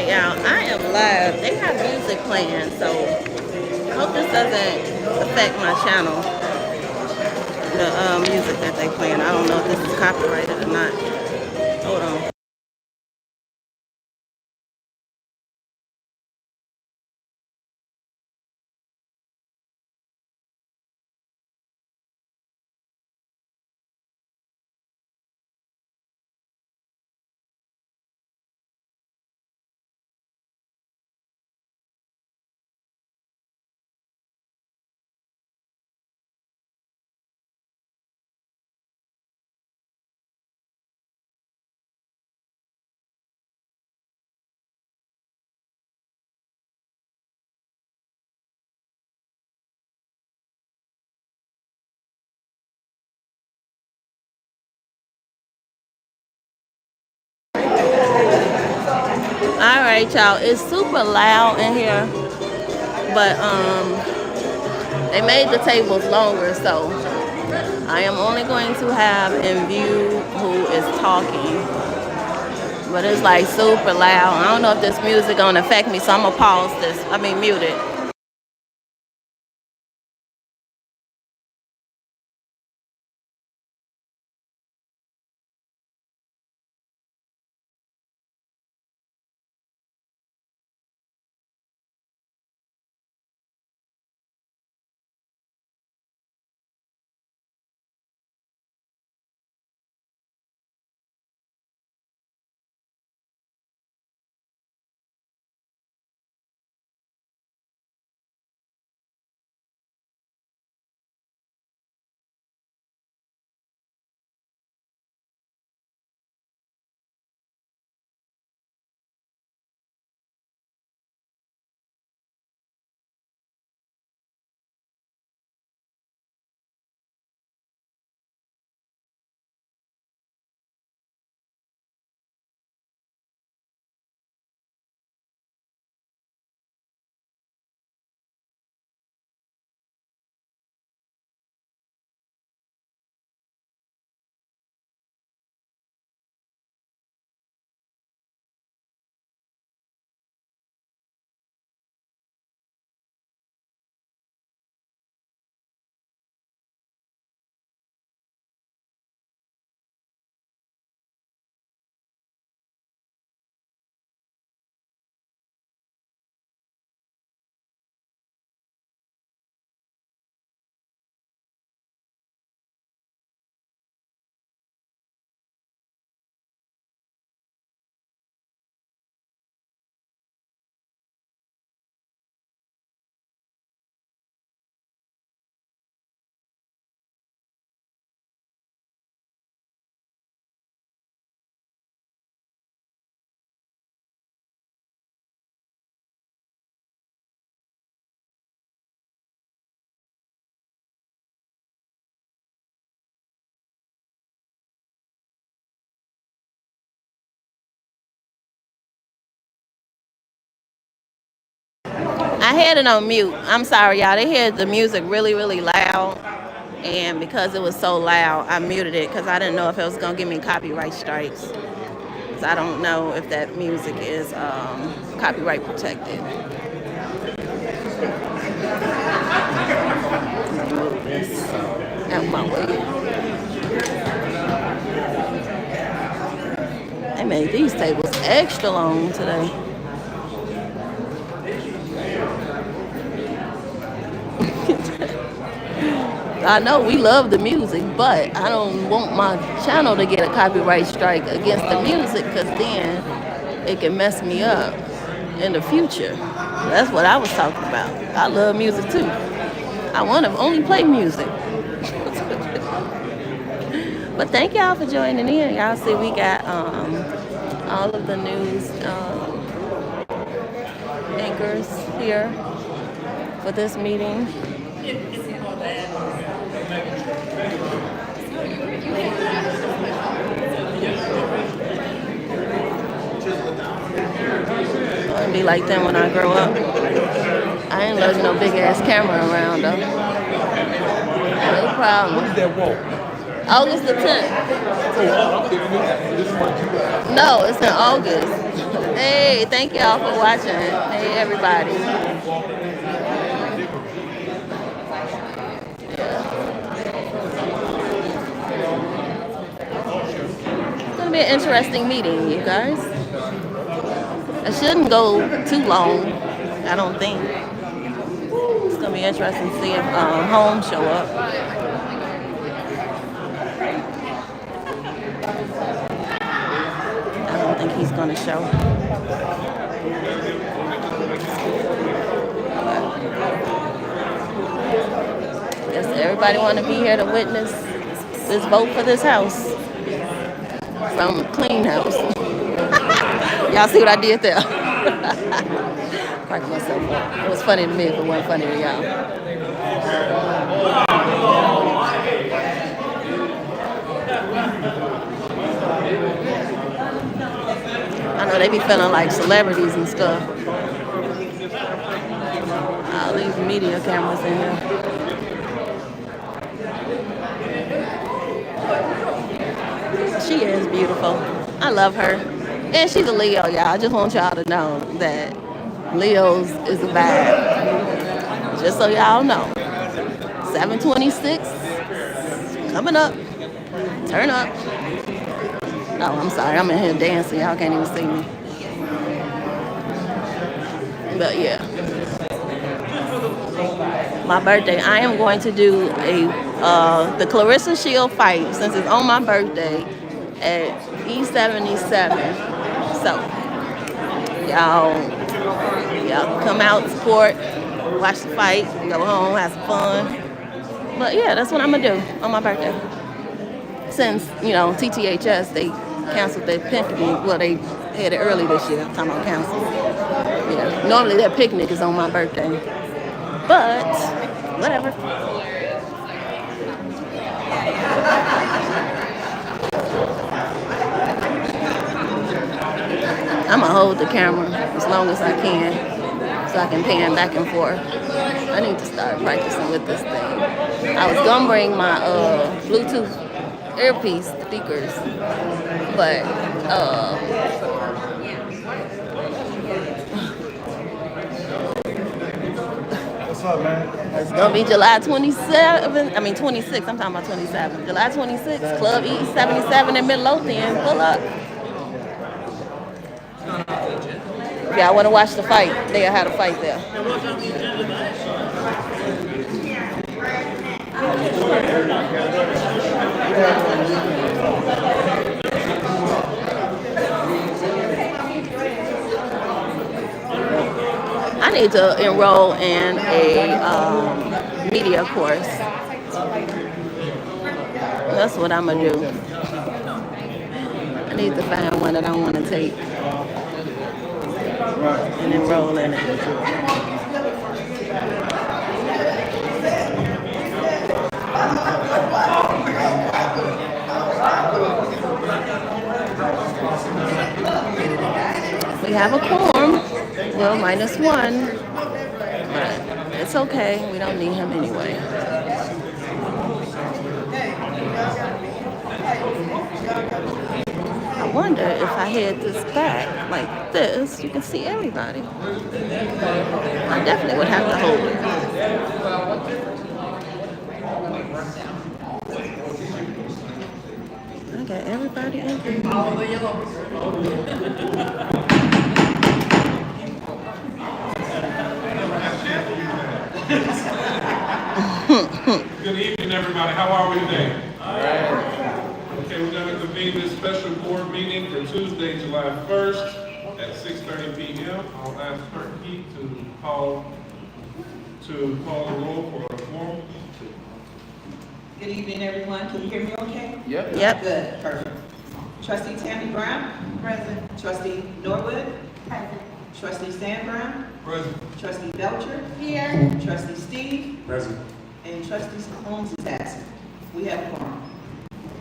Alright, y'all, I am live. They have music playing, so I hope this doesn't affect my channel. The music that they playing. I don't know if this is copyrighted or not. Hold on. Alright, y'all, it's super loud in here, but they made the tables longer, so I am only going to have in view who is talking. But it's like super loud. I don't know if this music gonna affect me, so I'm gonna pause this. Mute it. I had it on mute. I'm sorry, y'all. They had the music really, really loud. And because it was so loud, I muted it because I didn't know if it was going to give me copyright strikes. So I don't know if that music is copyright protected. Move this out my way. They made these tables extra long today. I know we love the music, but I don't want my channel to get a copyright strike against the music because then it can mess me up in the future. That's what I was talking about. I love music too. I want to only play music. But thank y'all for joining in. Y'all see we got all of the news anchors here for this meeting. I want to be like them when I grow up. I ain't lugging no big ass camera around though. No problem. When is that walk? August the 10th. No, it's in August. Hey, thank y'all for watching. Hey, everybody. It's gonna be an interesting meeting, you guys. It shouldn't go too long, I don't think. It's gonna be interesting to see if Holmes show up. I don't think he's gonna show. Guess everybody want to be here to witness this vote for this house. Some clean house. Y'all see what I did there? Crack myself up. It was funny to me if it wasn't funny to y'all. I know they be feeling like celebrities and stuff. I'll leave the media cameras in here. She is beautiful. I love her. And she's a Leo, y'all. I just want y'all to know that Leo's is a vibe. Just so y'all know. 726 coming up. Turn up. Oh, I'm sorry. I'm in here dancing. Y'all can't even see me. But yeah. My birthday. I am going to do the Clarissa Shield fight since it's on my birthday at E77. So y'all come out, support, watch the fight, go home, have some fun. But yeah, that's what I'm gonna do on my birthday. Since, TTHS, they canceled their picnic. Well, they had it early this year. I'm talking about cancel. Yeah, normally their picnic is on my birthday. But, whatever. I'm going to hold the camera as long as I can so I can pan back and forth. I need to start practicing with this thing. I was going to bring my Bluetooth earpiece speakers, but what's up, man? It's going to be July 27th. I mean 26th. I'm talking about 27th. July 26th, Club E77 in Midlothian. Pull up. Yeah, I want to watch the fight. They had a fight there. I need to enroll in a media course. That's what I'm going to do. I need to find one that I want to take and enroll in it. We have a quorum. Well, -1. But it's okay. We don't need him anyway. I wonder if I had this back like this, you can see everybody. I definitely would have to hold it. I got everybody in here. Good evening, everybody. How are we today? All right. Okay, we're going to convene this special board meeting for Tuesday, July 1st at 6:30 p.m. I'll ask Clerk Keith to call the roll for a quorum. Good evening, everyone. Can you hear me okay? Yep. Good, perfect. Trustee Tammy Brown? Present. Trustee Norwood? Present. Trustee Sam Brown? Present. Trustee Belcher? Here. Trustee Steve? Present. And Trustee Holmes is absent. We have a quorum.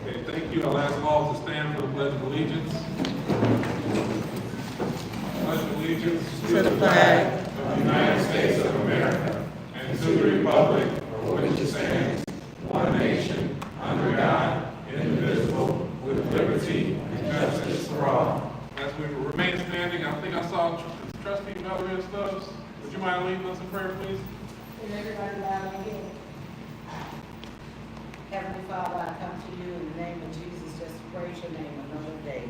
Okay, thank you. I'll ask all to stand for the Pledge of Allegiance. Pledge of Allegiance To the flag of the United States of America and to the republic for which it stands, one nation, under God, indivisible, with liberty and justice for all. As we remain standing, I think think I saw Trustee Valerie and Stubbs. Would you mind leading us in prayer, please? And everybody loud again. Heavenly Father, I come to you in the name of Jesus, just to praise your name another day.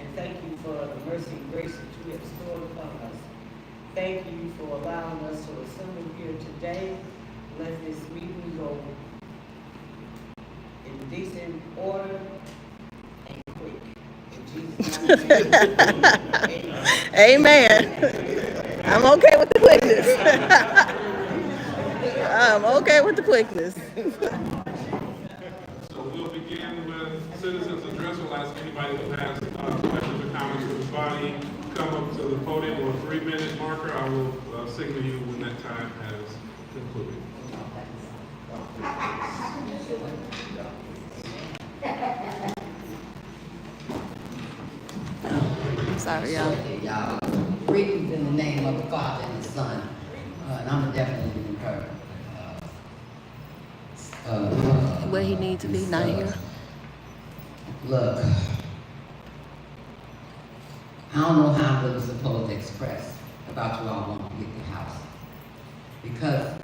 And thank you for the mercy and grace that you have stored upon us. Thank you for allowing us to assemble here today. Let this meeting go in decent order and quick. In Jesus' name. Amen. I'm okay with the quickness. I'm okay with the quickness. So we'll begin with citizens address. We'll ask anybody who has questions or comments for the body, come up to the podium with a 3-minute marker. I will signal you when that time has concluded. Sorry, y'all. Okay, y'all. Greetings in the name of the Father and the Son. And I'm definitely in her. Where he need to be, not here. Look, I don't know how I'm really supposed to express about you all want to get the house. Because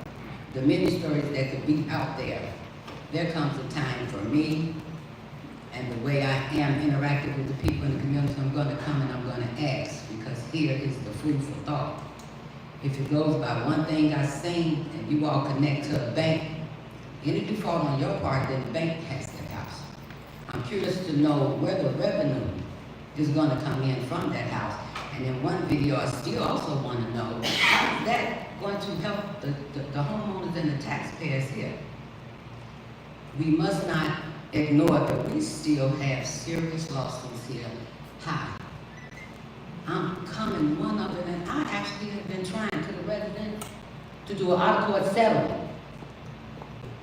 the many stories that could be out there comes a time for me and the way I am interacting with the people in the community, I'm going to come and I'm going to ask, because here is the food for thought. If it goes by one thing I've seen, and you all connect to a bank, any default on your part, then the bank has that house. I'm curious to know where the revenue is going to come in from that house. And in one video, I still also want to know, how is that going to help the homeowners and the taxpayers here? We must not ignore that we still have serious lawsuits here high. I'm coming one of it, and I actually have been trying to the resident to do an out-of-court settlement.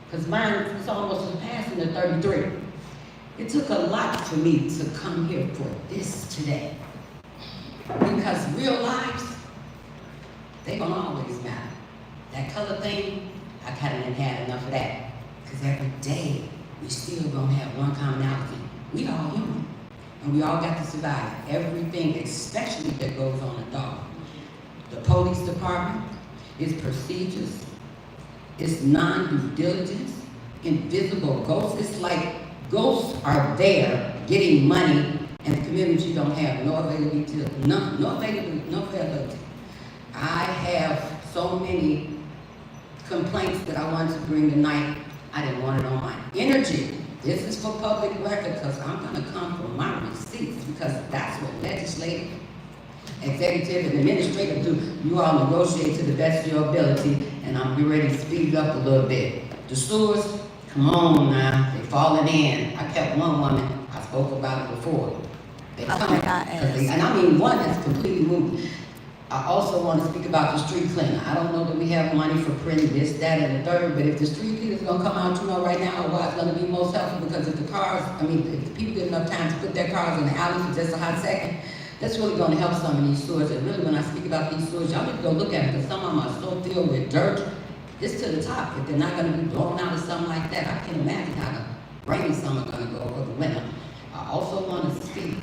Because mine is almost surpassing the 33. It took a lot for me to come here for this today. Because real lives, they don't always matter. That color thing, I kind of had enough of that. Because every day, we still gonna have one commonality. We all human, and we all got to survive everything, especially that goes on the dog. The police department, its procedures, its non-due diligence, invisible ghosts. It's like ghosts are there getting money, and the community don't have no availability, no availability. I have so many complaints that I wanted to bring tonight. I didn't want it on my energy. This is for public record, because I'm going to come from my receipts, because that's what legislative, executive, and administrative do. You all negotiate to the best of your ability, and I'm getting ready to speed it up a little bit. The sewers, come on now, they falling in. I kept one woman, I spoke about it before. They coming, and I mean one that's completely moved. I also want to speak about the street cleaner. I don't know that we have money for printing this, that, and the third, but if the street cleaner's gonna come out, you know right now why it's gonna be most helpful, because if the cars, if the people get enough time to put their cars in the alley for just a hot second, that's really gonna help some of these sewers. And really when I speak about these sewers, y'all need to go look at it, because some of them are so filled with dirt, it's to the top. If they're not gonna be blown out or something like that, I can imagine how the rainy summer gonna go over the winter. I also want to speak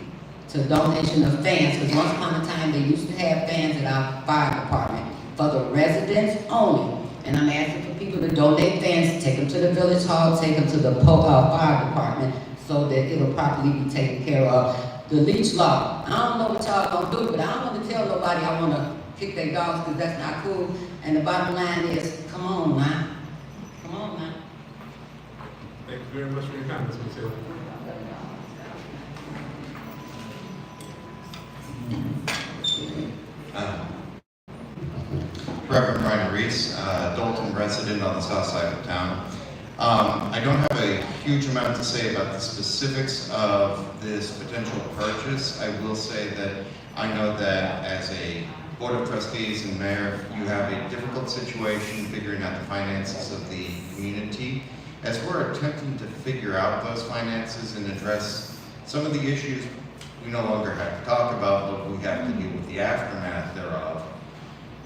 to donation of fans, because once upon a time they used to have fans at our fire department for the residents only. And I'm asking for people to donate fans, take them to the village hall, take them to the fire department, so that it'll properly be taken care of. The leash law, I don't know what y'all gonna do, but I don't want to tell nobody I want to kick their dogs, because that's not cool. And the bottom line is, come on now. Come on now. Thank you very much for your comments, Ms. Taylor. Reverend Brian Reese, Dolton resident on the south side of town. I don't have a huge amount to say about the specifics of this potential purchase. I will say that I know that as a Board of Trustees and Mayor, you have a difficult situation figuring out the finances of the community. As we're attempting to figure out those finances and address some of the issues we no longer have to talk about, but we have to deal with the aftermath thereof,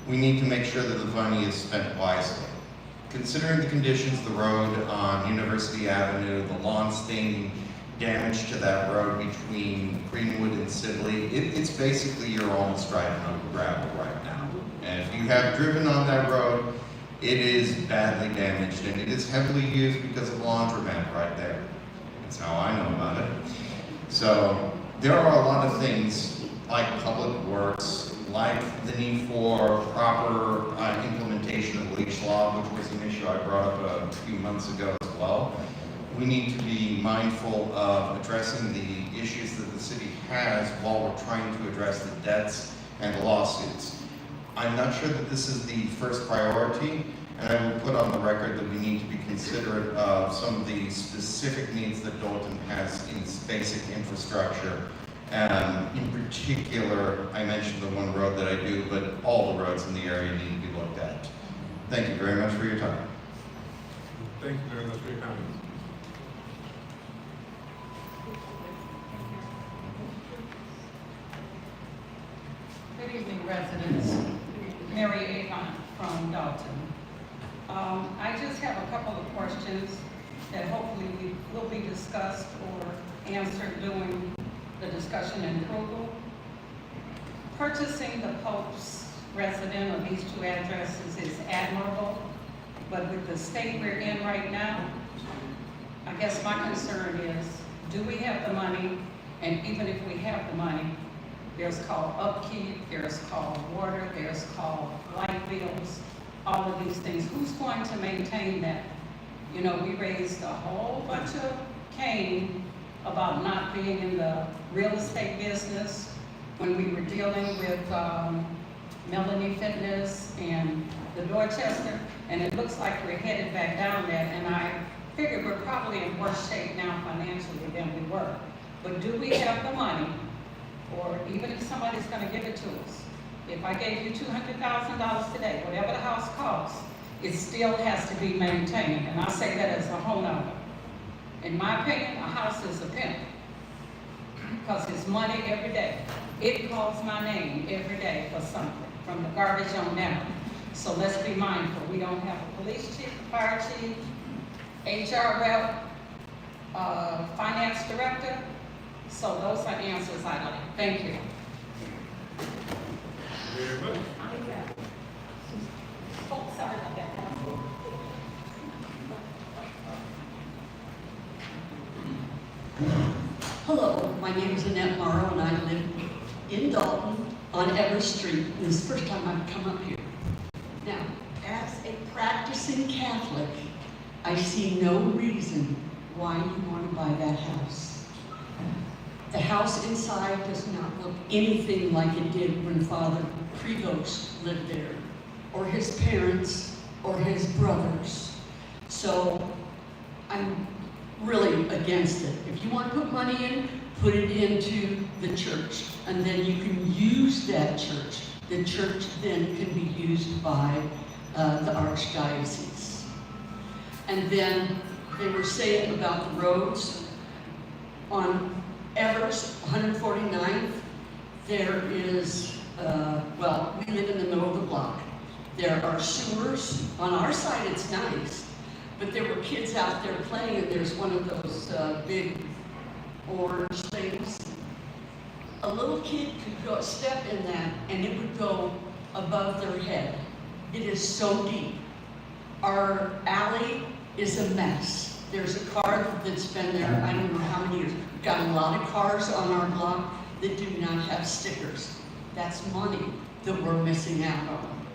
we need to make sure that the money is spent wisely. Considering the conditions of the road on University Avenue, the lawn staining, damage to that road between Greenwood and Sibley. It's basically you're almost driving on gravel right now. And if you have driven on that road, it is badly damaged, and it is heavily used because of the laundromat right there. That's how I know about it. So there are a lot of things like public works, like the need for proper implementation of leash law, which was an issue I brought up a few months ago as well. We need to be mindful of addressing the issues that the city has while we're trying to address the debts and the lawsuits. I'm not sure that this is the first priority, and I will put on the record that we need to be considerate of some of the specific needs that Dolton has in its basic infrastructure. In particular, I mentioned the one road that I do, but all the roads in the area need to be looked at. Thank you very much for your time. Thank you very much for your comments. Good evening, residents. Mary Avon from Dolton. I just have a couple of questions that hopefully will be discussed or answered during the discussion in approval. Purchasing the Pope's resident of these two addresses is admirable, but with the state we're in right now, I guess my concern is, do we have the money? And even if we have the money, there's called upkeep, there's called water, there's called light bills, all of these things. Who's going to maintain that? You know, we raised a whole bunch of cane about not being in the real estate business when we were dealing with Melanie Fitness and the Dorchester, and it looks like we're headed back down that, and I figure we're probably in worse shape now financially than we were. But do we have the money? Or even if somebody's gonna give it to us, if I gave you $200,000 today, whatever the house costs, it still has to be maintained, and I say that as a homeowner. In my opinion, a house is a pimp, because it's money every day. It calls my name every day for something, from the garbage on down. So let's be mindful. We don't have a police chief, fire chief, HR rep, finance director. So those are answers I like. Thank you. Very much. Oh, sorry about that. Hello, my name is Annette Morrow, and I live in Dolton on Everett Street. This is the first time I've come up here. Now, as a practicing Catholic, I see no reason why you want to buy that house. The house inside does not look anything like it did when Father Prevost lived there, or his parents, or his brothers. So I'm really against it. If you want to put money in, put it into the church, and then you can use that church. The church then can be used by the archdiocese. And then they were saying about the roads on Everest, 149th, there is, well, we live in the middle of the block. There are sewers. On our side, it's nice, but there were kids out there playing, and there's one of those big orange things. A little kid could go step in that, and it would go above their head. It is so deep. Our alley is a mess. There's a car that's been there, I don't know how many years. We've got a lot of cars on our block that do not have stickers. That's money that we're missing out on.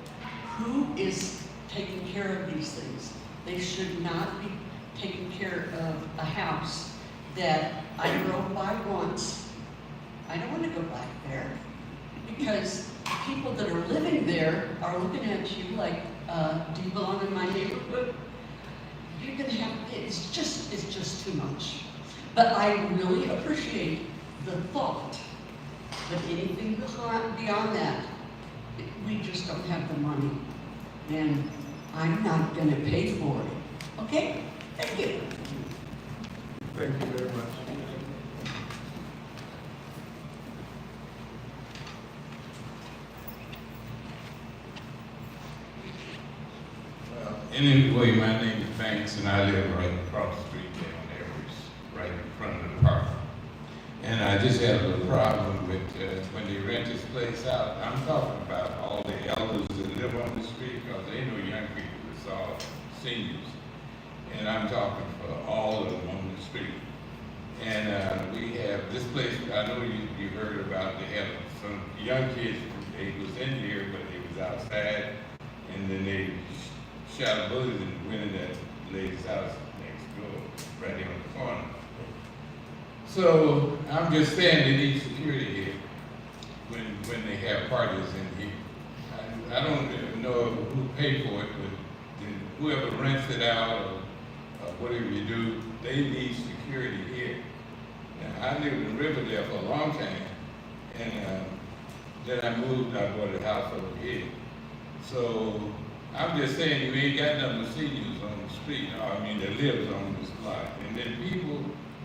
Who is taking care of these things? They should not be taking care of a house that I drove by once. I don't want to go back there, because people that are living there are looking at you like, do you belong in my neighborhood? You're gonna have, it's just too much. But I really appreciate the thought, but anything beyond that, we just don't have the money, and I'm not gonna pay for it. Okay? Thank you. Thank you very much. Anyway, my name is Banks, and I live right across the street there on Everest, right in front of the park And I just had a little problem with when they rent this place out. I'm talking about all the elders that live on the street, because they know young people, it's all seniors. And I'm talking for all of them on the street. And we have this place, I know you heard about, they have some young kids, they was in here, but they was outside, and then they shot a bullet and went in that lady's house next door, right there on the corner. So I'm just saying they need security here when they have parties in here. I don't know who paid for it, but whoever rents it out or whatever you do, they need security here. Now, I lived in Riverdale for a long time, and then I moved, I bought a house over here. So I'm just saying, you ain't got nothing but seniors on the street, I mean, that lives on this block. And then people,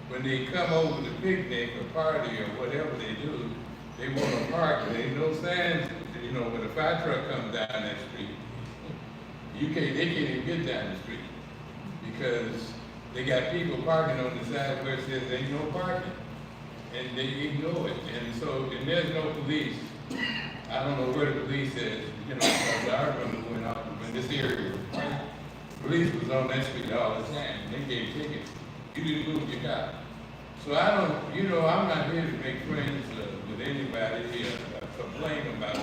when they come over to picnic or party or whatever they do, they want to park. There ain't no signs, you know, when a fire truck comes down that street, they can't even get down the street because they got people parking on the side where it says there ain't no parking, and they ignore it. And there's no police. I don't know where the police is, you know, because I remember when this area, police was on that street all the time, and they gave tickets. You didn't move your car. So I don't, you know, I'm not here to make friends with anybody here, complain about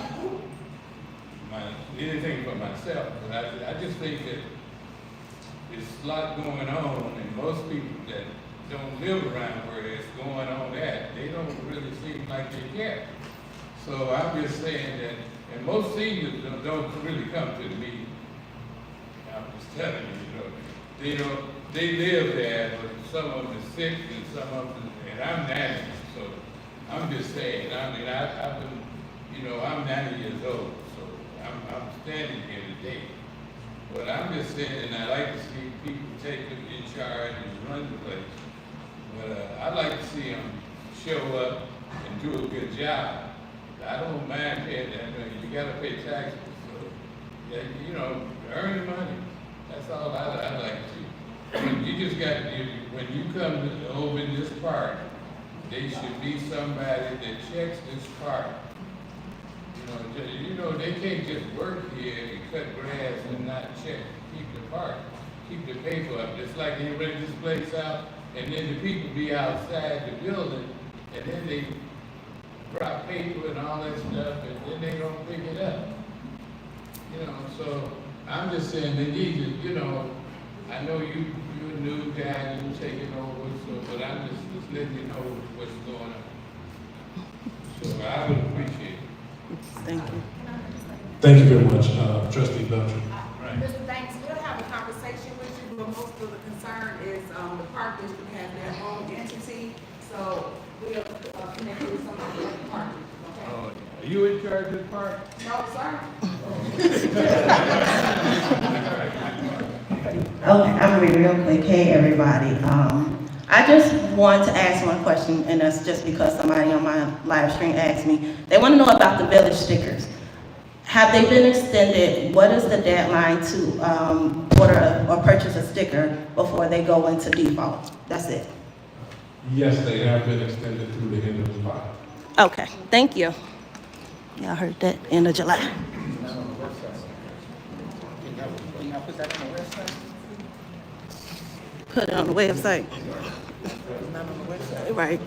anything for myself, but I just think that there's a lot going on, and most people that don't live around where it's going on at, they don't really seem like they care. So I'm just saying that, and most seniors don't really come to the meeting. I'm just telling you, you know, they live there, but some of them are sick and some of them, and I'm 90, so I'm just saying, I mean, I've been, you know, I'm 90 years old, so I'm standing here today. But I'm just saying, and I like to see people take it in charge and run the place. But I'd like to see them show up and do a good job. I don't mind paying that money. You gotta pay taxes, so, yeah, you know, earn your money. That's all I like to see. You just got, when you come over in this park, there should be somebody that checks this park. You know, they can't just work here and cut grass and not check, keep the park, keep the paper up. Just like they rent this place out, and then the people be outside the building, and then they drop paper and all that stuff, and then they don't pick it up. You know, so I'm just saying they need to, you know, I know you're a new guy, you're taking over, so, but I'm just letting you know what's going on. So I would appreciate it. Thank you. Thank you very much, Trustee Belcher. Right. Mr. Banks, we'll have a conversation with you, but most of the concern is, the park district has their own entity, so we'll, connect with somebody at the park, okay? Oh, are you in charge of the park? No, sir. Okay, I'm gonna be real quick. Hey, everybody. I just want to ask one question, and that's just because somebody on my live stream asked me. They want to know about the village stickers. Have they been extended? What is the deadline to order or purchase a sticker before they go into default? That's it. Yes, they have been extended through the end of July. Okay, thank you. Y'all heard that, end of July. Put it on the website. Right.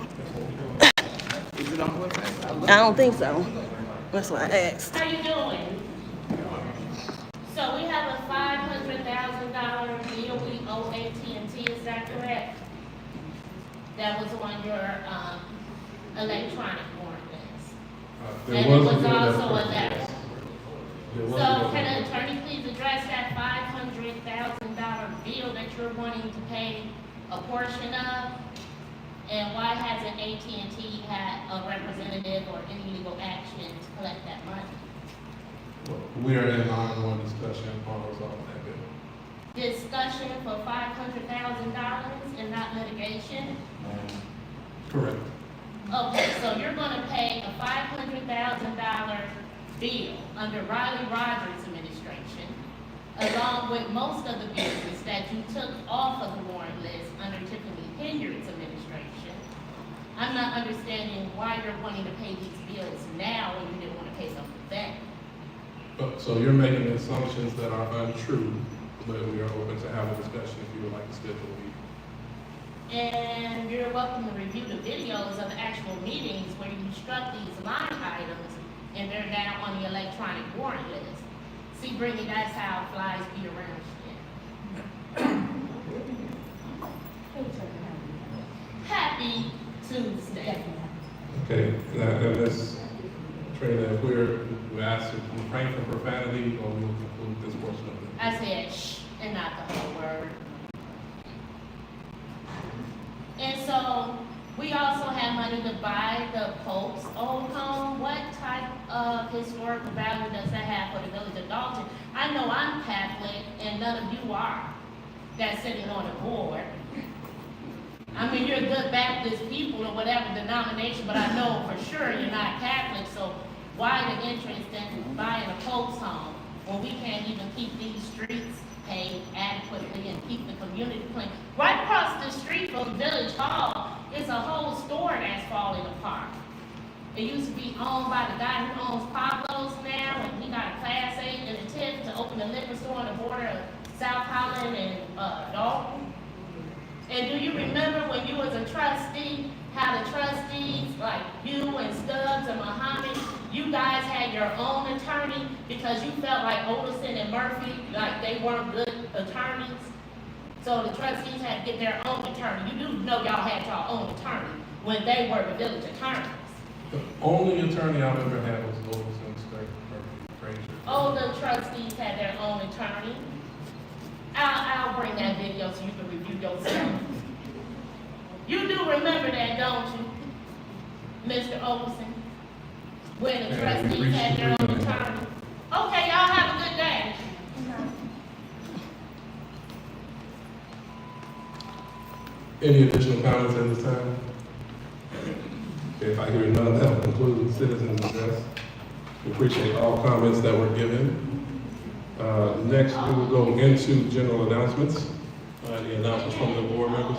Is it on the website? I don't think so. That's why I asked. How you doing? So we have a $500,000 bill we owe AT&T, is that correct? That was on your electronic warrant list. And it was also a letter. So can an attorney please address that $500,000 bill that you're wanting to pay a portion of? And why hasn't AT&T had a representative or any legal action to collect that money? We are in ongoing discussion on resolving that bill. Discussion for $500,000 and not litigation? Correct. Okay, so you're gonna pay a $500,000 bill under Riley Rogers' administration, along with most of the business that you took off of the warrant list under Tiffany Hilliard's administration. I'm not understanding why you're wanting to pay these bills now when you didn't want to pay them then. So you're making assumptions that are untrue, but we are open to have a discussion if you would like to schedule a meeting. And you're welcome to review the videos of the actual meetings where you struck these line items and they're now on the electronic warrant list. See, Brittany, that's how flies be around shit. Happy Tuesday. Okay, now, Ms. Trina, if we're asked to refrain from profanity, or we will conclude this portion of it. I said shh and not the whole word. And so we also have money to buy the Pope's old home. What type of historical value does that have for the Village of Dolton? I know I'm Catholic and none of you are that's sitting on the board. I mean, you're good Baptist people or whatever denomination, but I know for sure you're not Catholic, so why the interest in buying a Pope's home when we can't even keep these streets paved adequately and keep the community clean? Right across the street from Village Hall is a whole store that's falling apart. It used to be owned by the guy who owns Pablo's now, and he got a Class 8 and a tip to open a liquor store on the border of South Holland and Dalton. And do you remember when you was a trustee, how the trustees, like you and Stubbs and Muhammad, you guys had your own attorney because you felt like Olison and Murphy, like they weren't good attorneys? So the trustees had to get their own attorney. You do know y'all had your own attorney when they were the village attorneys. The only attorney I've ever had was Olson Frazier. Oh, the trustees had their own attorney. I'll bring that video so you can review yourself. You do remember that, don't you, Mr. Olson? When the trustees had their own attorney. Okay, y'all have a good day. Any additional comments at this time? If I hear none, that will conclude citizens' address. We appreciate all comments that were given. Next, we will go into general announcements. The announcements from the board members.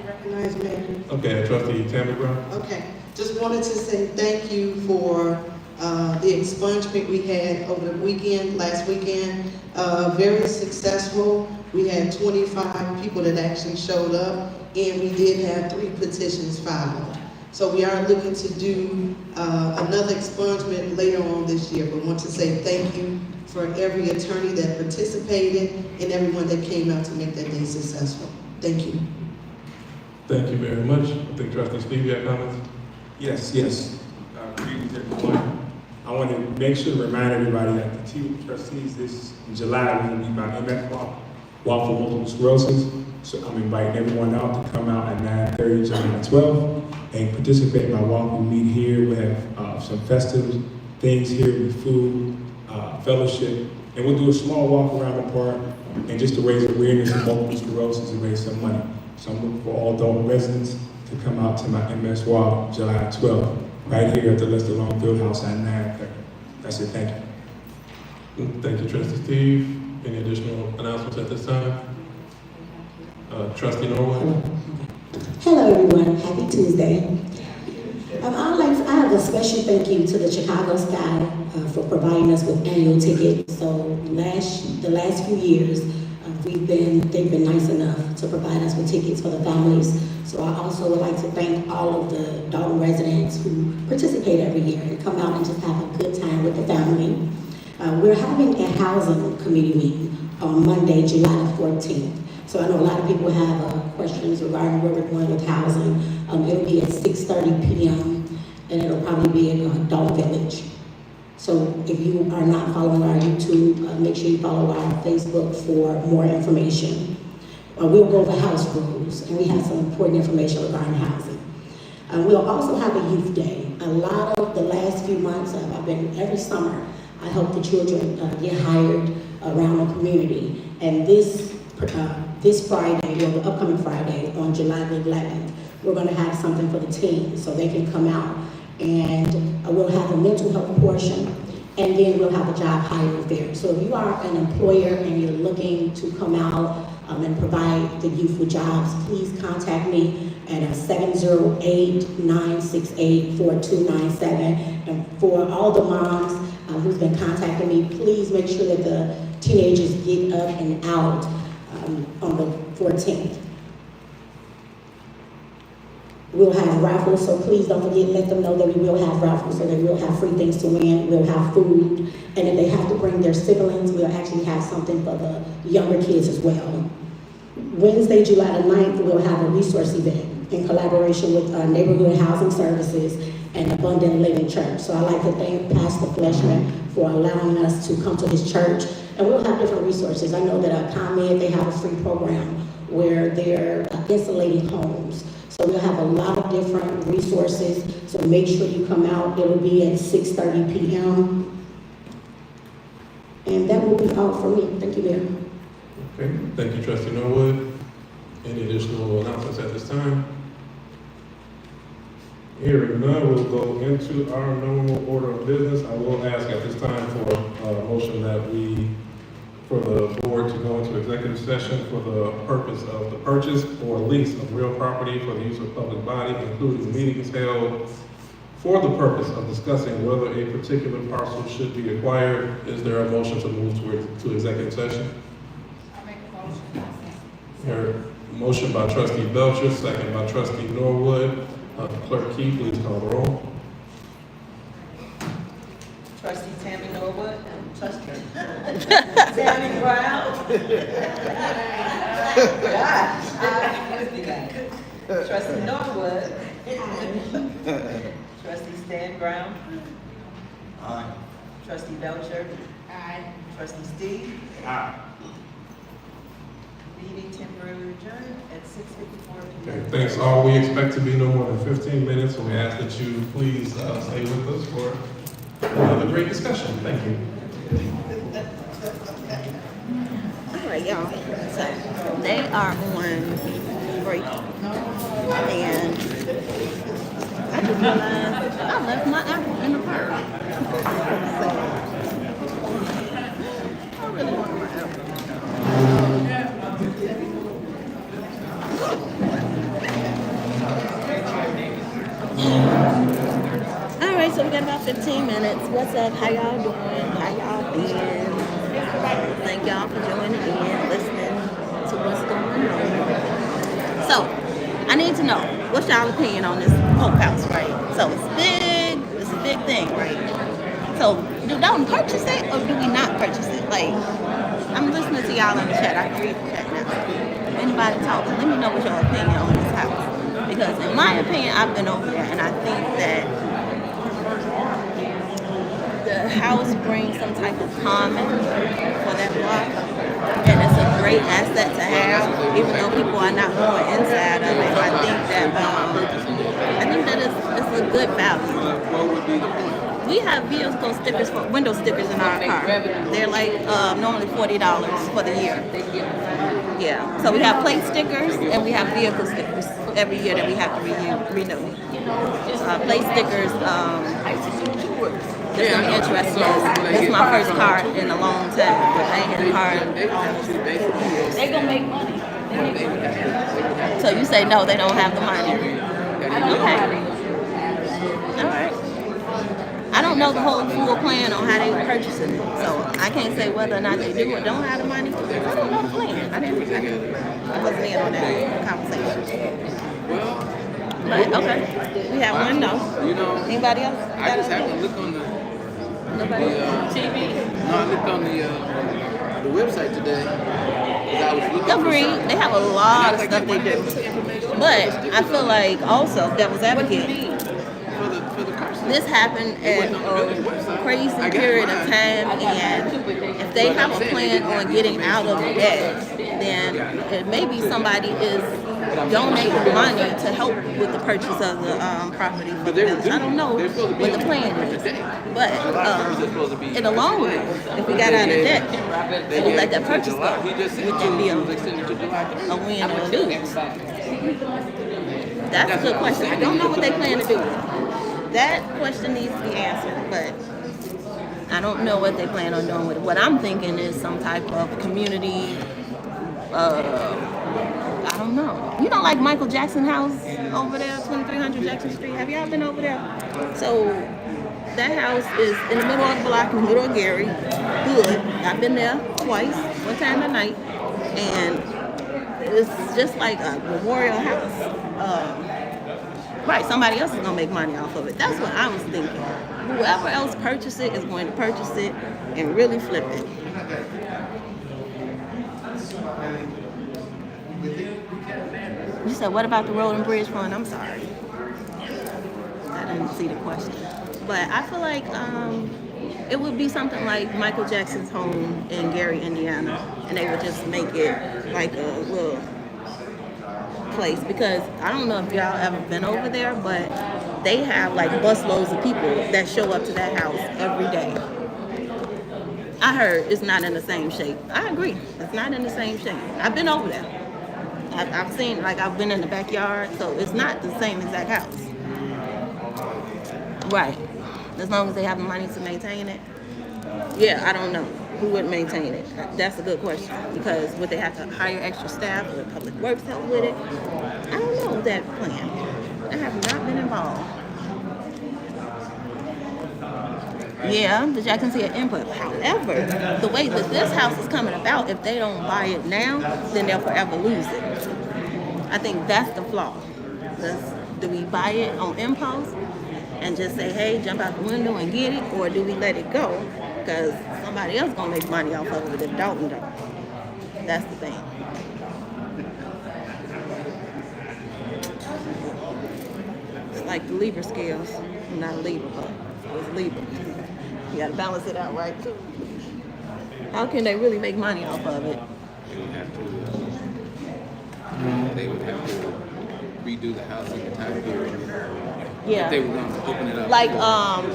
Recognize Mayor. Okay, Trustee Tammy Brown. Okay, just wanted to say thank you for the expungement we had over the weekend, last weekend. Very successful. We had 25 people that actually showed up, and we did have 3 petitions filed. So we are looking to do another expungement later on this year, but want to say thank you for every attorney that participated and everyone that came out to make that day successful. Thank you. Thank you very much. I think Trustee Steve, you have comments? Yes. Good evening, everyone. I want to make sure to remind everybody that the two trustees this July will be my MF walk for multiple sclerosis. So I'm inviting everyone out to come out at 9:30 July 12th and participate in my walk. We meet here. We have some festive things here with food, fellowship, and we'll do a small walk around the park and just to raise awareness of multiple sclerosis and raise some money. So I'm looking for all Dolton residents to come out to my MS walk July 12th, right here at the Lester Long Field House at 9:30. That's it. Thank you. Thank you, Trustee Steve. Any additional announcements at this time? Trustee Norwood. Hello, everyone. Happy Tuesday. I have a special thank you to the Chicago Sky for providing us with annual tickets. So the last few years, they've been nice enough to provide us with tickets for the families. So I also would like to thank all of the Dolton residents who participate every year and come out and just have a good time with the family. We're having a housing committee meeting on Monday, July the 14th. So I know a lot of people have questions regarding where we're going with housing. It'll be at 6:30 p.m. and it'll probably be in Dolton Village. So if you are not following our YouTube, make sure you follow our Facebook for more information. We'll go over house rules, and we have some important information regarding housing. We'll also have a youth day. A lot of the last few months, every summer, I help the children get hired around the community. And this Friday, or the upcoming Friday, on July the 11th, we're going to have something for the teens so they can come out. And we'll have a mental health portion, and then we'll have a job hiring fair. So if you are an employer and you're looking to come out and provide the youth with jobs, please contact me at 708-968-4297. And for all the moms who's been contacting me, please make sure that the teenagers get up and out on the 14th. We'll have raffles, so please don't forget, let them know that we will have raffles, so they will have free things to win, we'll have food, and if they have to bring their siblings, we'll actually have something for the younger kids as well. Wednesday, July the 9th, we'll have a resource event in collaboration with Neighborhood Housing Services and Abundant Living Church. So I'd like to thank Pastor Fleshman for allowing us to come to his church, and we'll have different resources. I know that ComEd, they have a free program where they're insulating homes. So we'll have a lot of different resources, so make sure you come out. It will be at 6:30 p.m. And that will be all for me. Thank you, Mayor. Okay, thank you, Trustee Norwood. Any additional announcements at this time? Hearing none, we'll go into our normal order of business. I will ask at this time for a motion that for the board to go into executive session for the purpose of the purchase or lease of real property for the use of public body, including meetings held for the purpose of discussing whether a particular parcel should be acquired. Is there a motion to move to executive session? I make a motion. Here, motion by Trustee Belcher, second by Trustee Norwood. Clerk Key, please call the roll. Trustee Tammy Norwood. Trustee Tammy Brown. Trustee Norwood. Trustee Stan Brown. Aye. Trustee Belcher. Aye. Trustee Steve. Aye. Meeting temporarily adjourned at 6:54 p.m. Okay, thanks all. We expect to be no more than 15 minutes, so we ask that you please stay with us for another great discussion. Thank you. All right, y'all. So they are on break, and I just realized I left my apple in the park. I really want my apple. All right, so we got about 15 minutes. What's up? How y'all doing? How y'all been? Thank y'all for joining in, listening to what's going on. So, I need to know, what's y'all opinion on this Pope House, right? So it's big, it's a big thing, right? So, do Dalton purchase it or do we not purchase it? Like, I'm listening to y'all in the chat. I can read the chat now. If anybody talking, let me know what your opinion on this house. Because in my opinion, I've been over there and I think that the house brings some type of calming for that block. And it's a great asset to have, even though people are not going inside of it. I think that it's a good value. We have vehicle stickers, for window stickers in our car. They're like normally $40 for the year. Yeah. So we have plate stickers and we have vehicle stickers every year that we have to renew. Plate stickers, it's gonna be interesting. This is my first car in a long time. I ain't had a car in They gonna make money. So you say no, they don't have the money. Okay. All right. I don't know the whole full plan on how they were purchasing it, so I can't say whether or not they do or don't have the money. I don't know the plan. I wasn't in on that conversation. But okay, we have one no. Anybody else? I just happened to look on the TV. No, I looked on the website today. I was looking Agreed. They have a lot of stuff they do. But I feel like also devil's advocate. This happened at a crazy period of time, and if they have a plan on getting out of debt, then it maybe somebody is donating money to help with the purchase of the property for the village. I don't know what the plan is, but in the long run, if we got out of debt and we let that purchase go, would that be a win or a lose? That's a good question. I don't know what they plan to do. That question needs to be answered, but I don't know what they plan on doing with it. What I'm thinking is some type of community I don't know. You know, like Michael Jackson house over there, 2300 Jackson Street. Have y'all been over there? So that house is in the middle of the block, in the middle of Gary. Good. I've been there twice, one time at night, and it's just like a memorial house. Right, somebody else is gonna make money off of it. That's what I was thinking. Whoever else purchases it is going to purchase it and really flip it. You said, what about the road and bridge fund? I'm sorry. I didn't see the question. But I feel like it would be something like Michael Jackson's home in Gary, Indiana. And they would just make it like a little place. Because I don't know if y'all ever been over there, but they have like busloads of people that show up to that house every day. I heard it's not in the same shape. I agree. It's not in the same shape. I've been over there. I've seen, like, I've been in the backyard, so it's not the same exact house. Right. As long as they have the money to maintain it. Yeah, I don't know. Who would maintain it? That's a good question. Because would they have to hire extra staff? Would Public Works help with it? I don't know that plan. I have not been involved. Yeah, the Jacksons here input. However, the way that this house is coming about, if they don't buy it now, then they'll forever lose it. I think that's the flaw. Do we buy it on impulse and just say, hey, jump out the window and get it, or do we let it go? Because somebody else gonna make money off of it if Dolton don't. That's the thing. It's like the Libra scales. I'm not a Libra, but it's Libra. You gotta balance it out, right? How can they really make money off of it? They would have to redo the house in the time period. Yeah. If they were going to open it up.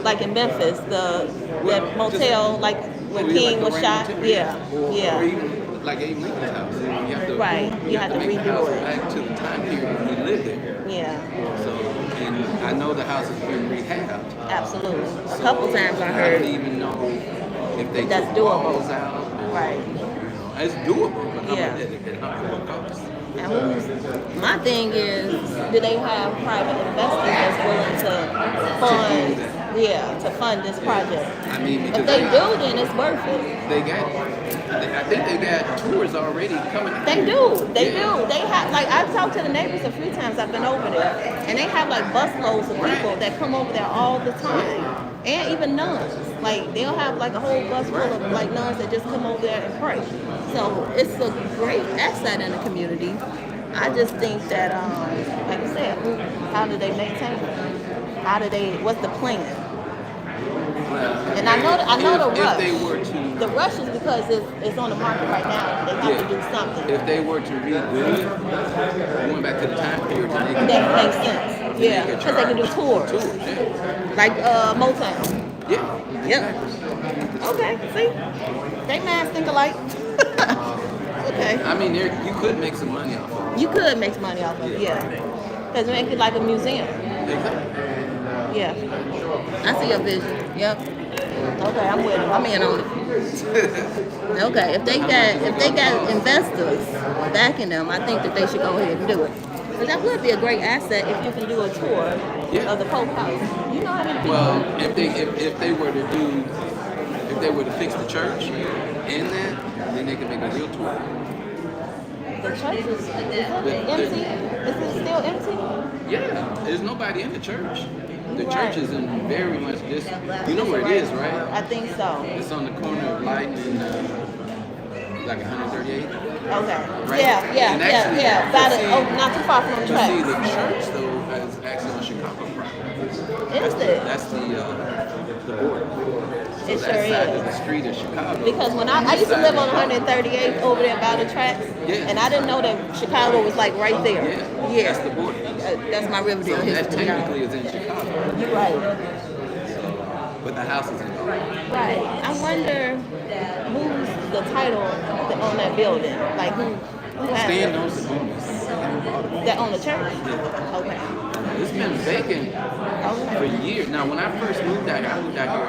Like in Memphis, that motel, like when King was shot. Yeah. Yeah. Or even like Abe Lincoln's house. You have to, right. You have to make the redo house it. back to the time period when he lived there. Yeah. So, and I know the house has been rehabbed. Absolutely. A couple times I heard. I don't even know if they that's took doable. walls out. Right. It's doable, but yeah. how much it costs. And my thing is, do they have private investors that's willing to fund this project? I mean, because if they do, then it's worth it. I think they got tours already coming. They do. They have, like, I've talked to the neighbors a few times. I've been over there, and they have like busloads of people that come over there all the time, and even nuns. Like, they'll have like a whole bus full of like nuns that just come over there and pray. So it's a great asset in the community. I just think that, like you said, how do they maintain it? What's the plan? And I know the rush. If they were to, the rush is because it's on the market right now. They have to do something. If they were to rebuild it, going back to the time period, that makes sense. Yeah, because they can do tours. Like Motown. Yeah. Yep. Okay, see? They minds think alike. Okay. I mean, you could make some money off of it. You could make some money off of it, yeah. Because make it like a museum. Exactly. Yeah. I see your vision. Yep. Okay, I'm with it. I'm in on it. Okay, if they got investors backing them, I think that they should go ahead and do it. But that would be a great asset if you can do a tour of the Pope House. You know how many people? Well, if they were to fix the church and that, then they could make a real tour. The church is empty? Is it still empty? Yeah, there's nobody in the church. The church is in very much just, you know where it is, right? I think so. It's on the corner of Light and like 138. Okay. Right? Yeah. Not too far from the track. track. See, the church though is actually on Chicago property. Is it? That's the border. So it that sure side is. of the street is Chicago. Because when I used to live on 138 over there by the tracks, and I didn't know that Chicago was like right there. Yeah. That's the border. That's my Riverdale so history. That technically is in Chicago. You're right. But the house is in Dolton. Right. I wonder who's the title on that building. Like who has Stan it? knows the business. That on the church? Yeah. Okay. It's been vacant for years. Now, when I first moved out here, I moved out here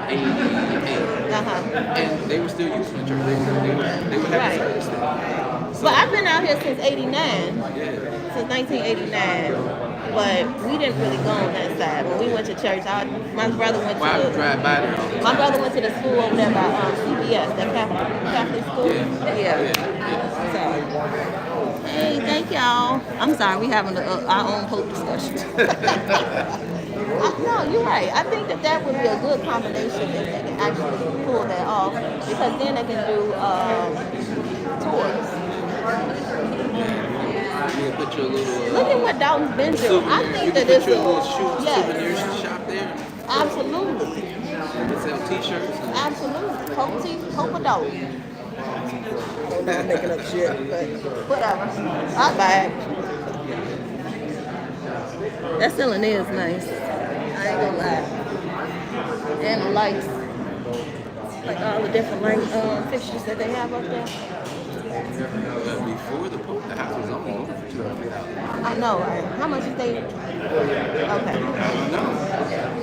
in '88, and they were still using the church. They would have the service there. So, But I've been out here since '89, yeah. since 1989. But we didn't really go on that side. When we went to church, my brother went Well, I to would drive by there all the time. my brother went to the school over there by CBS, that Catholic school. Yeah. So, hey, thank y'all. I'm sorry, we having our own Pope discussion. No, you're right. I think that would be a good combination if they can actually pull that off, because then they can do tours. You can put your little. Look at what Dalton's been through. I think you that can it's put your little yes, souvenir shop there. absolutely, You can sell T-shirts. absolutely. Hope a dog. I'm making up shit, but whatever. I'll buy it. That ceiling is nice. I ain't gonna lie. And the lights, like all the different light fixtures that they have up there. Before the Pope, the house was only going for $200,000. I know, right? How much is they? Okay.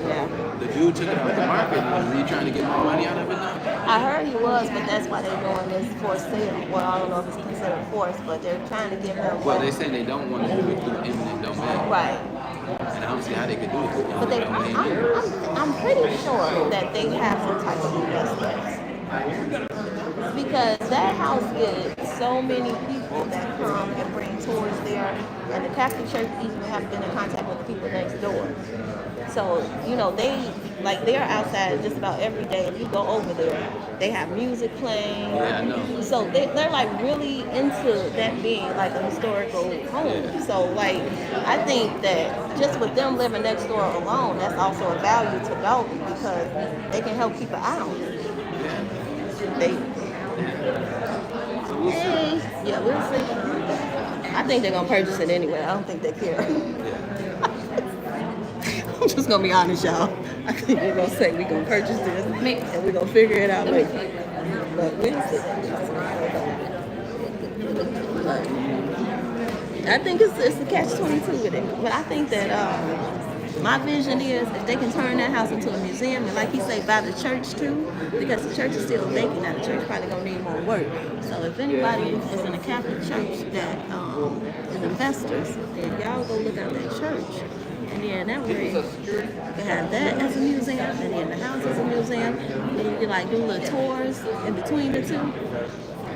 Yeah. The dude took it off the market. Is he trying to get more money out of it now? I heard he was, but that's why they're doing this forced sale. Well, I don't know if it's considered forced, but they're trying to give them. Well, they say they don't want to do it through eminent domain. Right. And I don't see how they could do it through But eminent domain. I'm pretty sure that they have some type of investors. Because that house gets so many people that come and bring tours there, and the Catholic Church even have been in contact with the people next door. So, you know, they're outside just about every day. If you go over there, they have music playing. Yeah, I know. So they're like really into that being like a historical home. So like, I think that just with them living next door alone, that's also a value to Dolton, because they can help keep an eye on it. Yeah, we'll see. I think they're gonna purchase it anyway. I don't think they care. I'm just gonna be honest, y'all. I think they're gonna say we're gonna purchase this and we're gonna figure it out later. But we'll see. I think it's a catch-22 with it. But I think that my vision is if they can turn that house into a museum, and like he say, by the church too, because the church is still vacant now. The church probably gonna need more work. So if anybody is in a Catholic church that is investors, then y'all go look at that church. And then that way you can have that as a museum, and then the house as a museum. And you can like do little tours in between the two.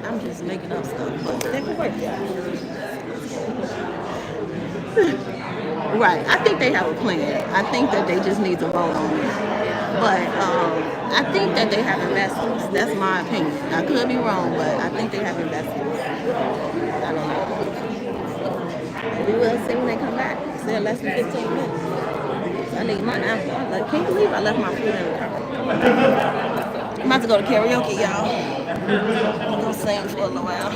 I'm just making up stuff, but that could work, Right. I think they have a plan. I think that they just need to vote on it. But I think that they have investors. That's my opinion. I could be wrong, but I think they have investors. I don't know. We will see when they come back. They're less than 15 minutes. I need my apple. I can't believe I left my food in the car. I'm about to go to karaoke, y'all. I'm gonna sing for a little while.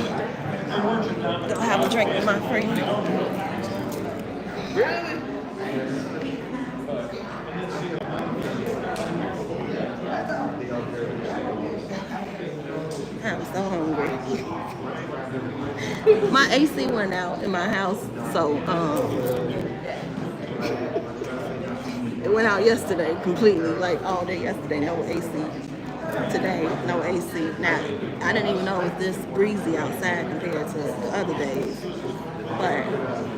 Gonna have a drink with my friend. Really? I'm so hungry. My AC went out in my house, so it went out yesterday completely, like all day yesterday, no AC. Today, no AC. Now, I didn't even know it was this breezy outside compared to the other days. But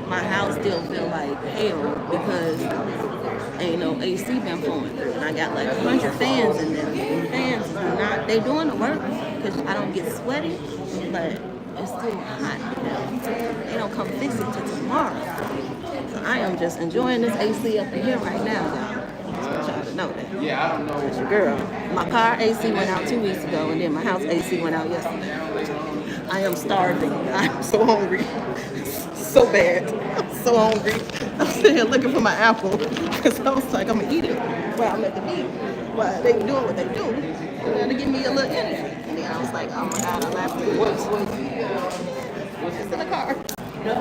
my house still feel like hell because ain't no AC been flowing through. And I got like 100 fans in there. The fans are not, they doing the work because I don't get sweaty, but it's still hot. They don't come fix it till tomorrow. So I am just enjoying this AC up in here right now, y'all. I want y'all to know that. Yeah, I don't know. It's your girl. My car AC went out 2 weeks ago, and then my house AC went out yesterday. I am starving. I'm so hungry. So bad. I'm so hungry. I'm sitting here looking for my apple because I was like, I'm gonna eat it while I'm at the meet. While they doing what they do. And then to give me a little energy. And then I was like, oh my God, I'm laughing. It's in the car. No,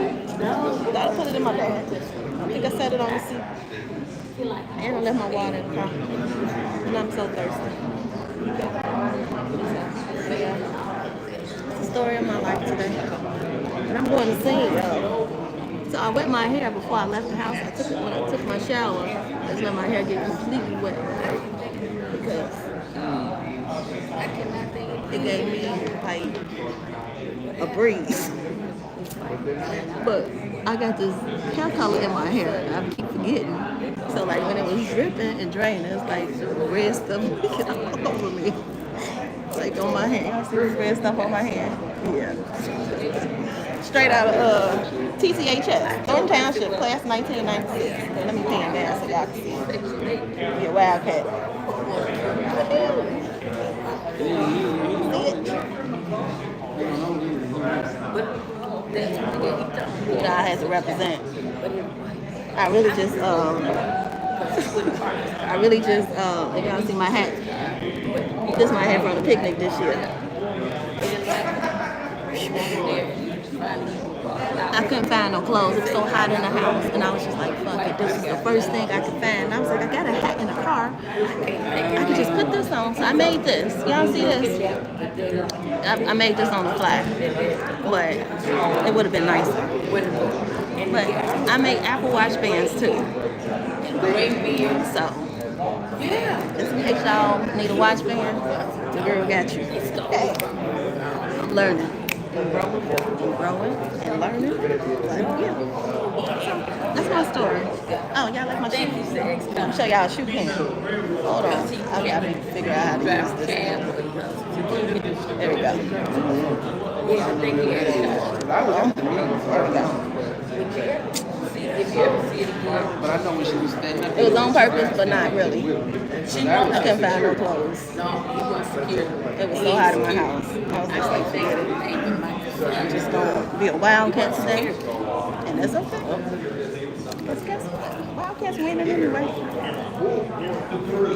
gotta put it in my bag. I think I set it on the seat. And I left my water in the car. And I'm so thirsty. So yeah. It's the story of my life today. And I'm going to sing, y'all. So I wet my hair before I left the house. When I took my shower, I just let my hair get completely wet. Because it gave me like a breeze. But I got this hair color in my hair and I keep forgetting. So like when it was dripping and draining, it's like red stuff all over me. Like on my hand. Y'all see this red stuff on my hand? Yeah. Straight out of TCHS, Thornton Township, class 1996. Let me pan down so y'all can see it. Yeah, Wildcat. You know, I had to represent. I really just, if y'all see my hat, this is my hat from the picnic this year. I couldn't find no clothes. It was so hot in the house, and I was just like, fuck it. This is the first thing I could find. And I was like, I got a hat in the car. I could just put this on. So I made this. Y'all see this? I made this on the fly, but it would have been nicer. But I make Apple Watch bands too. So, just in case y'all need a watch band, the girl got you. Hey, I'm learning. And growing and learning. Like, yeah. So, that's my story. Oh, y'all like my shoe? I'm show y'all a shoe can. Hold on. I gotta figure out how to use this. There we go. There we go. But I know when she was standing up. It was on purpose, but not really. I couldn't find no clothes. It was so hot in my house. I was just like, forget it. I'm just gonna be a Wildcat today, and that's okay. Let's guess what? Wildcats winning anyway.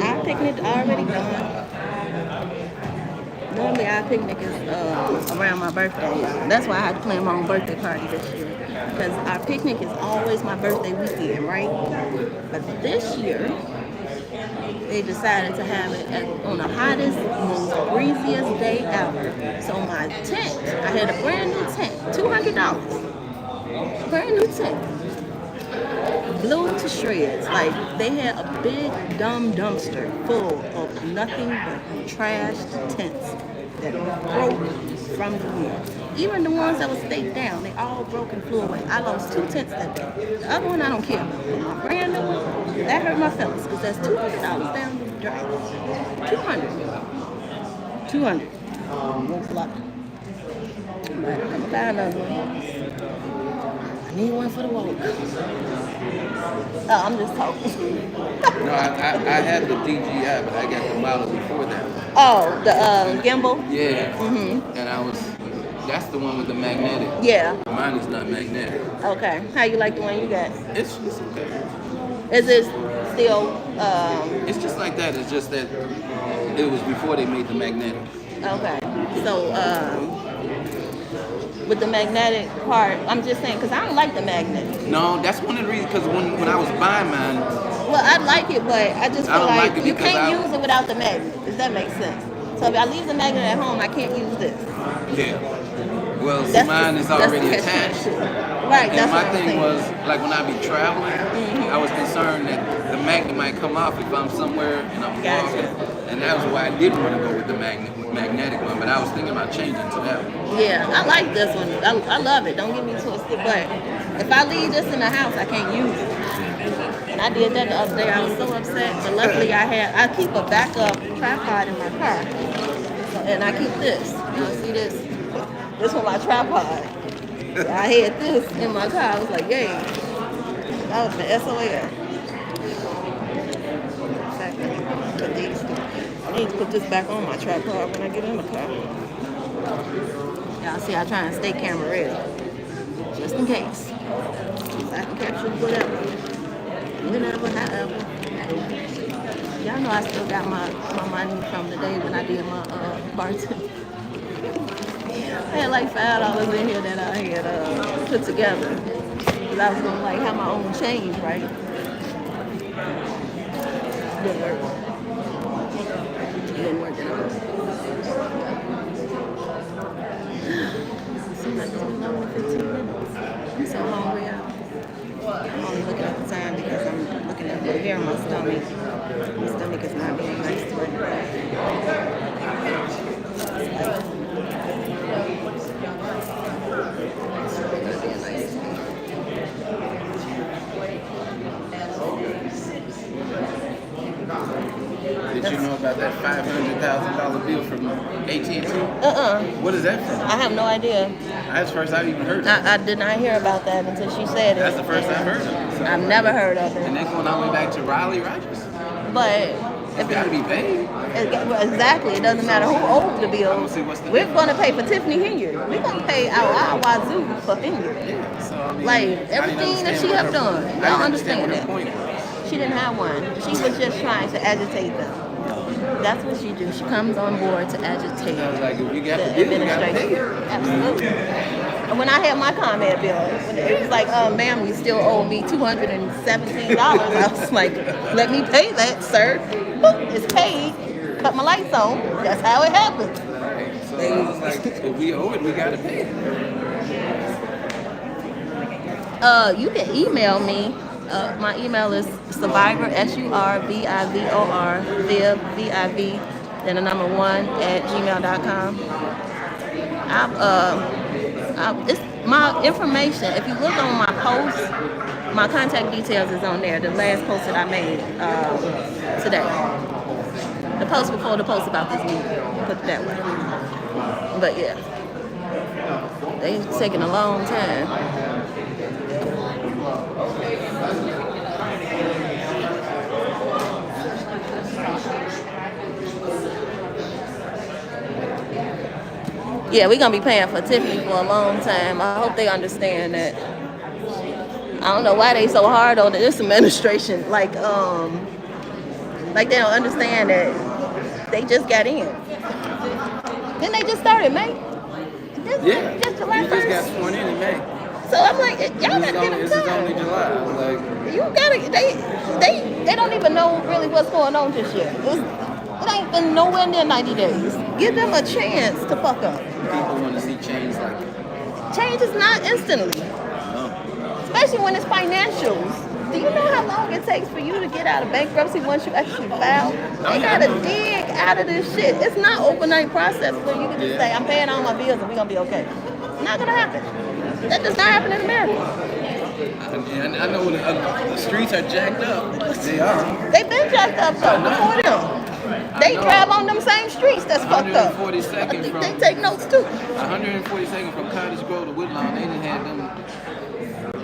Our picnic already done. Normally our picnic is around my birthday. That's why I had to plan my own birthday party this year. Because our picnic is always my birthday weekend, right? But this year, they decided to have it on the hottest, most breeziest day ever. So my tent, I had a brand new tent, $200. Brand new tent. Blew to shreds. Like, they had a big, dumb dumpster full of nothing but trashed tents that broke from the wind. Even the ones that were staked down, they all broke and flew away. I lost 2 tents that day. The other one I don't care about. But my brand new one, that hurt my feelings because that's $200 down the drain. 200. Most lucky. But I'm gonna buy another one. I need one for the walk. Oh, I'm just talking. No, I had the DJI, but I got the model before that. Oh, the gimbal? Yeah. And that's the one with the magnetic. Yeah. Mine is not magnetic. Okay. How you like the one you got? It's okay. Is it still? It's just like that. It's just that it was before they made the magnetic. Okay. So, with the magnetic part, I'm just saying, because I don't like the magnet. No, that's one of the reasons, because when I was buying mine... Well, I like it, but I just feel like you can't use it without the magnet, if that makes sense. So if I leave the magnet at home, I can't use this. Yeah. Well, see, mine is already attached. Right, and my thing was, like when I be traveling, I was concerned that the magnet might come off if I'm somewhere and I'm walking. And that was why I didn't want to go with the magnetic one, but I was thinking about changing to that one. Yeah, I like this one. I love it. Don't get me twisted. But if I leave this in the house, I can't use it. And I did that the other day. I was so upset. But luckily I keep a backup tripod in my car. And I keep this. You see this? This was my tripod. I had this in my car. I was like, yay. That was the SOL. I need to put this back on my tripod when I get in the car. Y'all see, I try and stay camera ready. Just in case. So I can capture whatever. Whenever, however. Y'all know I still got my money from the day when I did my bartending. I had like $5 in here that I had put together. Because I was going to like have my own change, right? Didn't work. It didn't work at all. It seems like it's been longer than 15 minutes. I'm so hungry, y'all. stomach. My stomach is not being nice to Did you know about that $500,000 bill from AT&T? What is that from? I have no idea. That's the first I've even heard of it. I did not hear about that until she said it. That's the first I've heard of it. So, I've never heard of it. and they're going all the way back to Riley Rogers. But It's got to be paid. Exactly. It doesn't matter who owns the bill. We're going to pay for Tiffany Hilliard. We're going to pay our wazoo for Hilliard. Yeah, so, I mean, Like, I didn't everything that she understand have what done. her- I Y'all didn't understand what her that. point was. She didn't have one. She was just trying to agitate them. That's what she do. She comes on board to agitate I was like, if you got the the bill, you got to pay administration. it. Absolutely. And when I had my comment bill, when it was like, ma'am, you still owe me $217. I was like, let me pay that, sir. Boop, it's paid. Cut my lights on. That's how it happened. So I was like, if we owe it, we got to pay it. You can email me. My email is survivor, SURVIVOR, VIV, then the number 1 @gmail.com. It's my information. If you look on my post, my contact details is on there. The last post that I made today. The post before the post about this meeting. Put it that way. But yeah, they taking a long time. Yeah, we're gonna be paying for Tiffany for a long time. I hope they understand that. I don't know why they so hard on this administration. Like they don't understand that they just got in. Then they just started May. Yeah, just July you just got 1st. sworn in May. So I'm like, y'all gotta get them This is only time. July. I was like, You gotta. They don't even know really what's going on just yet. It ain't been nowhere near 90 days. Give them a chance to fuck up. people want to see change like Change is not instantly. Especially when it's financials. Do you know how long it takes for you to get out of bankruptcy once you actually file? They gotta dig out of this shit. It's not overnight process where you can just say, I'm paying all my bills and we're gonna be okay. It's not gonna happen. That does not happen in America. I know the streets are jacked up. They are. They've been jacked up though before them. They drive on them same streets that's fucked up. 142nd from They take notes too. 142nd from Cottage Grove to Woodlawn. They didn't have them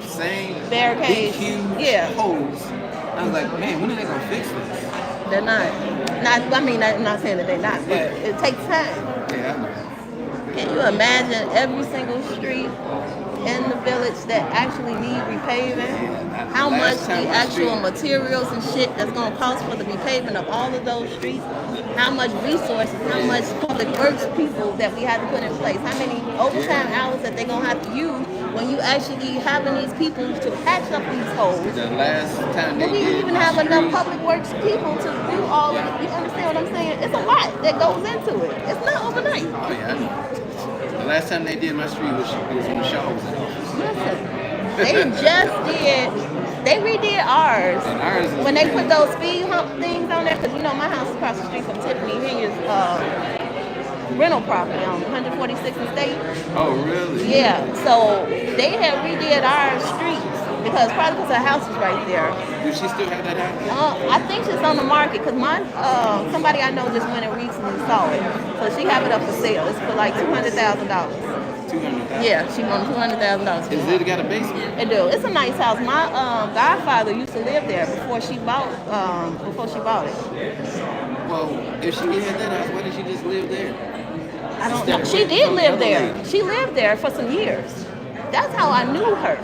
same Barricades. big, huge Yeah. holes. I was like, man, when are they gonna fix this? They're not. I'm not saying that they're not, but it takes time. Yeah, I know. Can you imagine every single street in the village that actually need repaving? How much the actual materials and shit that's gonna cost for the repaving of all of those streets? How much resources, how much public works people that we have to put in place? How many overtime hours that they gonna have to use when you actually having these people to patch up these holes? The last time they Do we did even my have street, enough public works people to do all of it? You understand what I'm saying? It's a lot that goes into it. It's not overnight. Oh yeah, I know. The last time they did my street was when Shaw was in office. Listen, they redid ours. And ours is When they put those speed hump things on there, because you know my house is across the street from Tiffany Hilliard's rental property on 146th and State. Oh really? Yeah, so they had redid our streets because probably because her house is right there. Do she still have that house? I think she's on the market because my somebody I know just went and recently saw it, so she have it up for sale. It's for like $200,000. $200,000. Yeah, she won $200,000. Is it got a basement? It do. It's a nice house. My godfather used to live there before she bought it. Well, if she had that house, why did she just live there? I don't know. She did live there. She lived there for some years. That's how I knew her.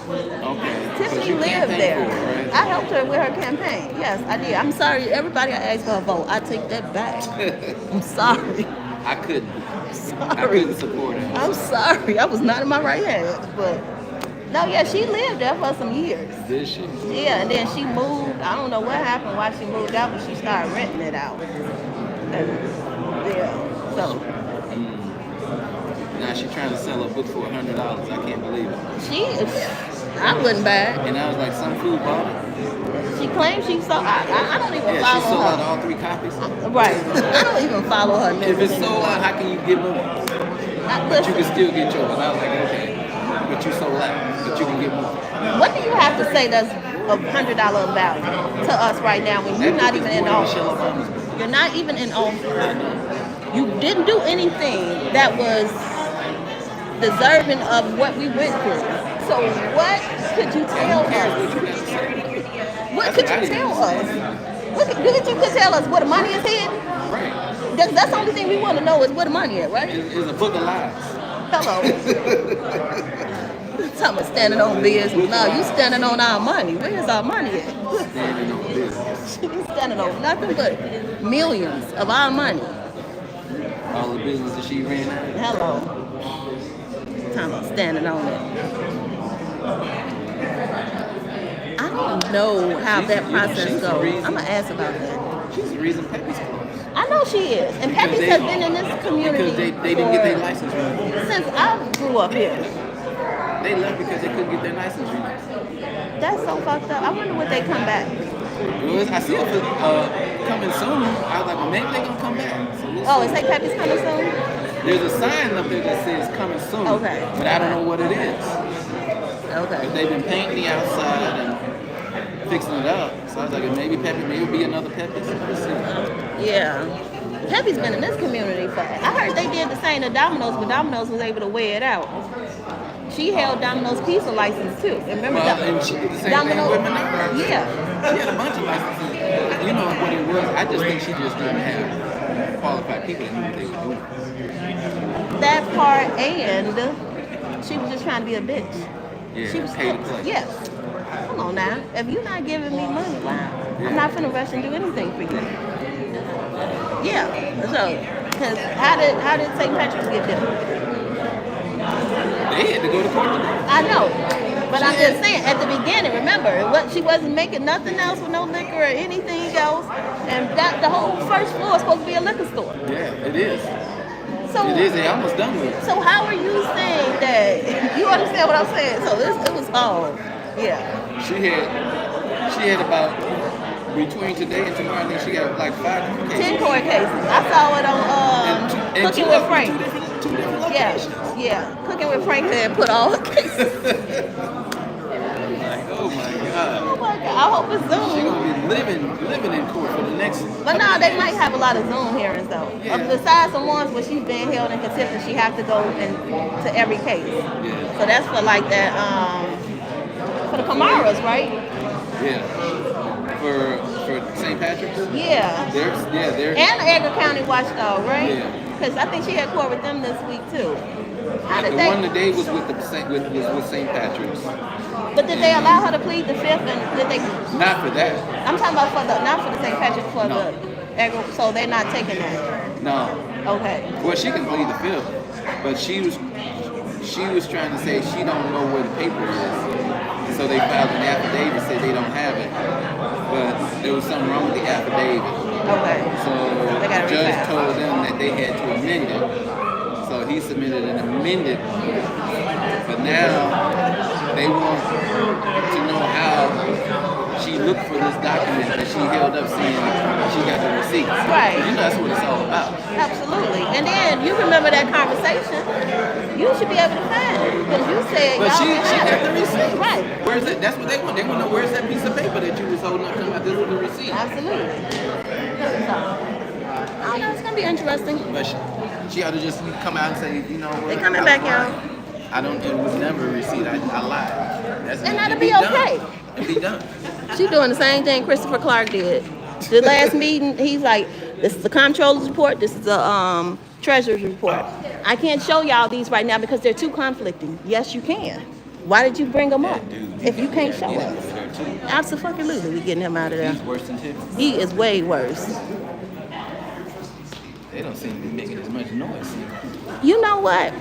Okay. Tiffany lived there. I helped her with her campaign. Yes, I did. I'm sorry, everybody I asked for a vote. I take that back. I'm sorry. I couldn't. Sorry. I couldn't support her. I'm sorry. I was not in my right head, but no, yeah, she lived there for some years. Did she? Yeah, and then she moved. I don't know what happened, why she moved out, but she started renting it out. Yeah, so. Now she's trying to sell a book for $100. I can't believe it. I wouldn't buy it. And I was like, some food bought it. She claims she sold. I don't even Yeah, she follow sold her. out all 3 copies. Right. I don't even follow her. If it's sold out, how can you get more? But you can still get yours. I was like, okay, but you sold out, but you can get more. What do you have to say that's $100 value to us right now when you're not even in office? You're not even in office. You didn't do anything that was deserving of what we went through. So what could you tell us? What could you tell us? You could tell us where the money is hid? Right. That's the only thing we want to know is where the money is, right? It's a book of lies. Hello. Talking about standing on business. No, you standing on our money. Where's our money at? Standing on business. You standing on nothing but millions of our money. All the business that she ran out. Hello. Talking about standing on it. I don't know how that process goes. I'm going to ask about that. She's the reason Pepe's closed. I know she is. And Pepe's has been in this community Because they didn't get their license renewed. since I grew up here. They left because they couldn't get their license renewed. That's so fucked up. I wonder would they come back. I see it coming soon. I was like, well, maybe they're going to come back. So we'll It say Pepe's coming soon? There's a sign up there that says coming soon. Okay. But I don't know what it is. Okay. But they've been painting the outside and fixing it up. So I was like, maybe Pepe, maybe it'll be another Pepe. So we'll see. Yeah. Pepe's been in this community for. I heard they did the same to Domino's, but Domino's was able to weigh it out. She held Domino's pizza license too. Remember and she did the same thing with Menard. Yeah. She had a bunch of licenses. You know what it was? I just think she just didn't have qualified people that knew what they were doing. That part, and she was just trying to be a bitch. Yeah, She was pay to play. Yes. Come on now. If you're not giving me money, wow. I'm not finna rush and do anything for you. Yeah. So, because how did St. Patrick's get there? They had to go to court. I know. But I'm just saying, at the beginning, remember, she wasn't making nothing else with no liquor or anything else. And that the whole first floor is supposed to be a liquor store. Yeah, it is. So, it is. They almost done with it. So how are you saying that? You understand what I'm saying? So it was all, yeah. She had about, between today and tomorrow, I think she got like 5 different cases. 10 court cases. I saw it on Cooking with Frank. Two different locations. Yeah. Cooking with Frank there put all the cases. Oh my God. Oh my God. I hope it's Zoom. She's gonna be living in court for the next. But no, they might have a lot of Zoom hearings though. Yeah. Besides the ones where she's being held in contempt and she has to go to every case. Yeah. So that's for like that, for the Camaras, right? Yeah. For St. Patrick's. Yeah. They're. And the Edgar County Watchdog, right? Yeah. Because I think she had court with them this week too. How did The one today was with St. Patrick's. But did they allow her to plead the fifth? And did they? Not for that. I'm talking about not for the St. Patrick's, for the Edgar. So they're not taking that. No. Okay. Well, she can plead the fifth, but she was trying to say she don't know where the paper is. So they filed an affidavit, said they don't have it, but there was something wrong with the affidavit. Okay. So the judge told them that they had to amend it. So he submitted an amended one. But now they want to know how she looked for this document that she held up saying she got the receipts. Right. You know that's what it's all about. Absolutely. And then you remember that conversation. You should be able to find it because you said But y'all she can have got it. the receipt. Right. Where's that? That's what they want. They want to know where's that piece of paper that you was holding up talking about this was the receipt. Absolutely. So, I don't know. It's gonna be interesting. But she ought to just come out and say, you know what? They coming back, y'all. It was never a receipt. I lied. And that'll be okay. It'll be done. She doing the same thing Christopher Clark did. The last meeting, he's like, this is the comptroller's report, this is the treasurer's report. I can't show y'all these right now because they're too conflicting. Yes, you can. Why did you bring them up if you can't show us? Absolutely, we getting him out of there. He's worse than Tiffany. He is way worse. They don't seem to be making as much noise. You know what?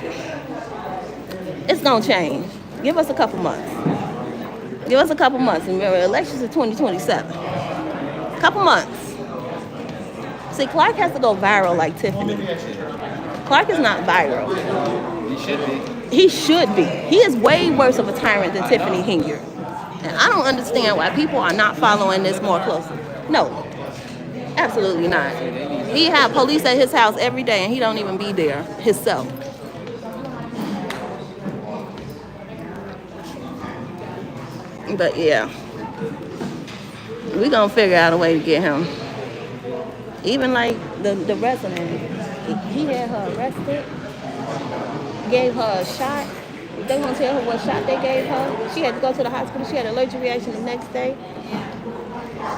It's gonna change. Give us a couple months. Give us a couple months. Remember, elections are 2027. Couple months. See, Clark has to go viral like Tiffany. Clark is not viral. He should be. He should be. He is way worse of a tyrant than Tiffany Hingard. And I don't understand why people are not following this more closely. No, absolutely not. He have police at his house every day and he don't even be there himself. But yeah, we gonna figure out a way to get him. Even like the resident, he had her arrested, gave her a shot. They won't tell her what shot they gave her. She had to go to the hospital. She had an allergic reaction the next day.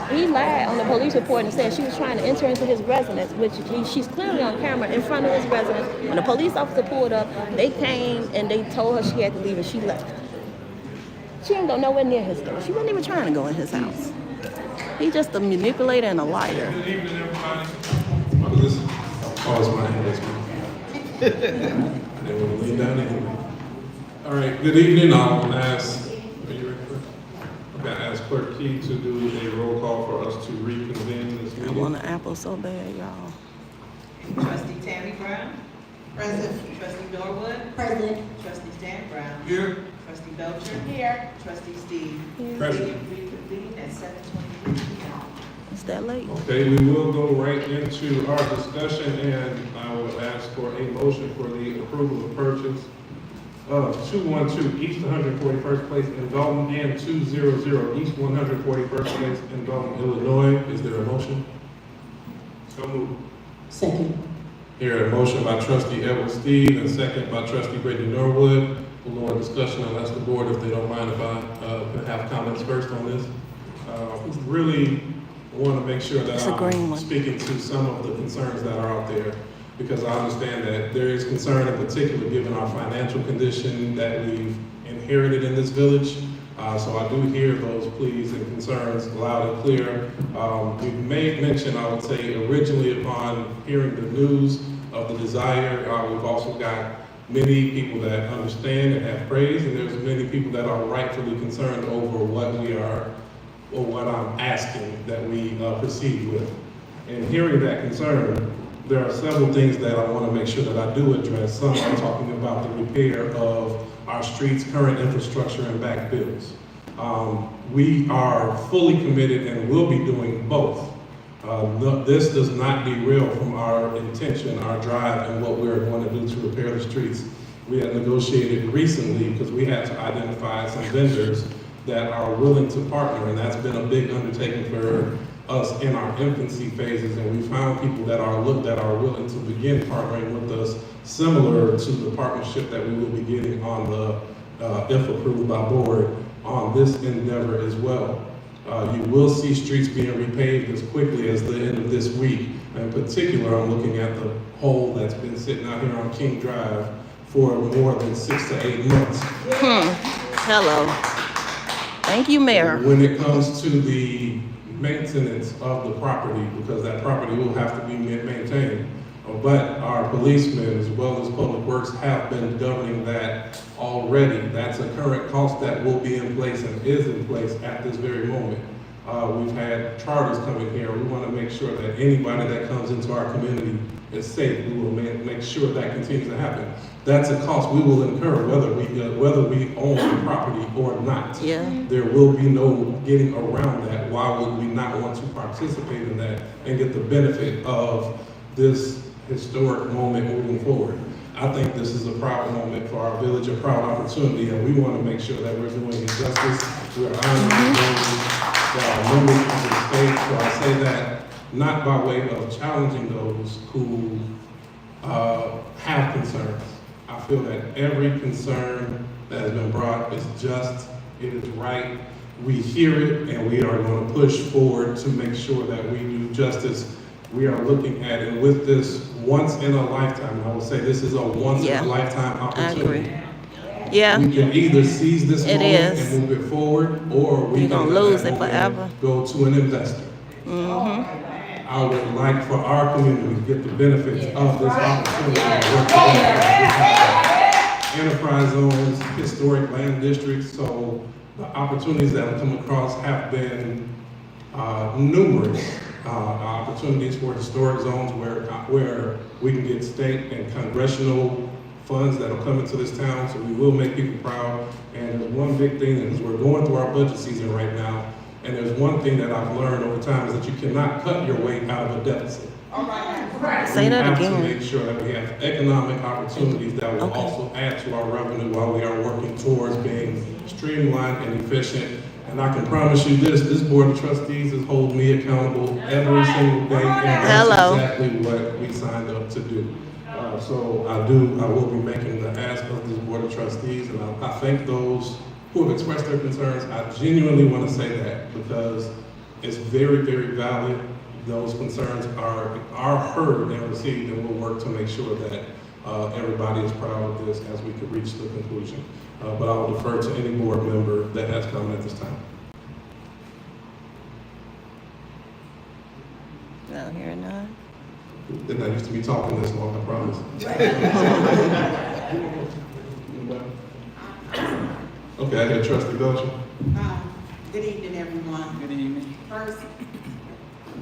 He lied on the police report and said she was trying to enter into his residence, which she's clearly on camera in front of his residence. When the police officer pulled up, they came and they told her she had to leave and she left. She didn't go nowhere near his door. She wasn't even trying to go in his house. He's just a manipulator and a liar. Good evening, everybody. Oh, it's my hand. I didn't want to lean down anyway. All right, good evening. I'll ask, are you ready for it? I'm going to ask Clerk Key to do a roll call for us to reconvene this meeting. I want an apple so bad, y'all. Trustee Tammy Brown. Present. Trustee Norwood. Present. Trustee Stan Brown. Here. Trustee Belcher. Here. Trustee Steve. Present. Reconvene at 7:23 p.m. It's that late. Okay, we will go right into our discussion, and I will ask for a motion for the approval of purchase of 212 East 141st Place in Dolton and 200 East 141st Place in Dolton, Illinois. Is there a motion? So moved. Second. Here, a motion by Trustee Edward Steve and second by Trustee Brittany Norwood. We'll go on discussion. I'll ask the board if they don't mind if I have comments first on this. Really want to make sure that I'm speaking to some of the concerns that are out there, because I understand that there is concern in particular given our financial condition that we've inherited in this village. So I do hear those pleas and concerns loud and clear. We've made mention, I would say, originally upon hearing the news of the desire. We've also got many people that understand and have praise, and there's many people that are rightfully concerned over what we are, or what I'm asking that we proceed with. And hearing that concern, there are several things that I want to make sure that I do address. Some are talking about the repair of our streets' current infrastructure and back bills. We are fully committed and will be doing both. This does not derail from our intention, our drive, and what we're going to do to repair the streets. We had negotiated recently because we had to identify some vendors that are willing to partner, and that's been a big undertaking for us in our infancy phases, and we found people that are willing to begin partnering with us, similar to the partnership that we will be getting on the, if approved by board, on this endeavor as well. You will see streets being repaved as quickly as the end of this week. In particular, I'm looking at the hole that's been sitting out here on King Drive for more than 6 to 8 months. Hello. Thank you, Mayor. When it comes to the maintenance of the property, because that property will have to be maintained, but our policemen as well as Public Works have been governing that already. That's a current cost that will be in place and is in place at this very moment. We've had charters coming here. We want to make sure that anybody that comes into our community is safe. We will make sure that continues to happen. That's a cost we will incur whether we own the property or not. Yeah. There will be no getting around that. Why would we not want to participate in that and get the benefit of this historic moment moving forward? I think this is a proud moment for our village, a proud opportunity, and we want to make sure that we're doing it justice. We're honoring those that are members of the state. So I say that not by way of challenging those who have concerns. I feel that every concern that has been brought is just, it is right. We hear it, and we are going to push forward to make sure that we do justice. We are looking at it with this once in a lifetime. I will say this is a once in a lifetime opportunity. Yeah. We can either seize this moment and move it forward, or we can lose it forever. Go to an investor. I would like for our community to get the benefits of this opportunity. Enterprise zones, historic land districts, so the opportunities that have come across have been numerous. Opportunities for historic zones where we can get state and congressional funds that will come into this town, so we will make people proud. And there's one big thing, is we're going through our budget season right now, and there's one thing that I've learned over time is that you cannot cut your way out of a deficit. Say that We have again. to make sure that we have economic opportunities that will also add to our revenue while we are working towards being streamlined and efficient. And I can promise you this Board of Trustees is holding me accountable every single day, and that's exactly what we signed up to do. So I will be making the ask of this Board of Trustees, and I thank those who have expressed their concerns. I genuinely want to say that because it's very, very valid. Those concerns are heard and received, and we'll work to make sure that everybody is proud of this as we can reach the conclusion. But I will defer to any board member that has comment at this time. No, here none. Didn't I used to be talking this long, I promise. Okay, I hear Trustee Belcher. Good evening, everyone. Good evening. First,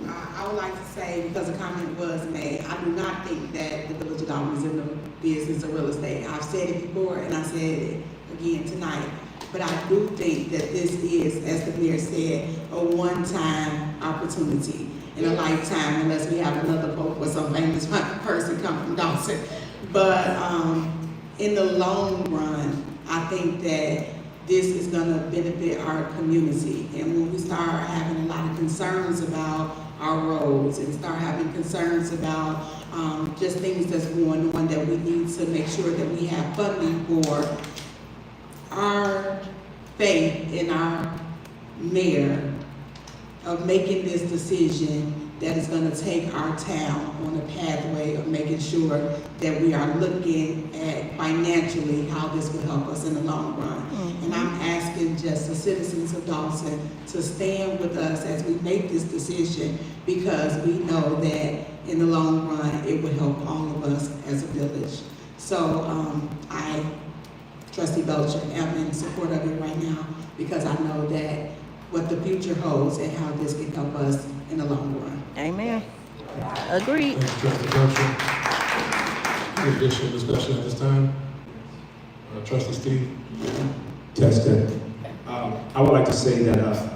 I would like to say, because a comment was made, I do not think that the Village of Dolton is in the business of real estate. I've said it before, and I said it again tonight. But I do think that this is, as the mayor said, a one-time opportunity in a lifetime, unless we have another pope or some famous person come from Dawson. But in the long run, I think that this is gonna benefit our community. And when we start having a lot of concerns about our roads and start having concerns about just things that's going on that we need to make sure that we have funding for, our faith in our mayor of making this decision that is going to take our town on a pathway of making sure that we are looking at financially how this will help us in the long run. And I'm asking just the citizens of Dawson to stand with us as we make this decision, because we know that in the long run it will help all of us as a village. So I, Trustee Belcher, am in support of it right now, because I know that what the future holds and how this can help us in the long run. Amen. Agreed. Thank you, Trustee Belcher. Any additional discussion at this time? Trustee Steve? Tested. I would like to say that, as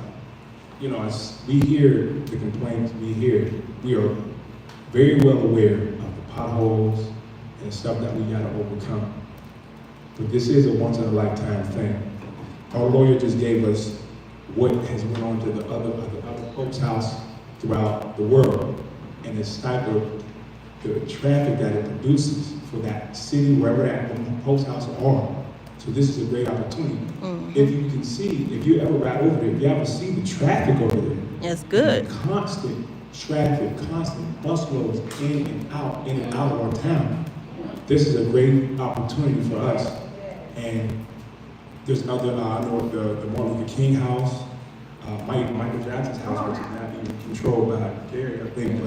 we hear the complaints, we are very well aware of the potholes and stuff that we gotta overcome. But this is a once-in-a-lifetime thing. Our lawyer just gave us what has went on to the other folks' house throughout the world, and this type of the traffic that it produces for that city, wherever that post houses are. So this is a great opportunity. If you can see, if you ever ride over there, if you ever see the traffic over there. It's good. Constant traffic, constant bus loads in and out of our town. This is a great opportunity for us. And there's other, I know the Martin Luther King house, Michael Jackson's house, which is not even controlled by Gary, I think,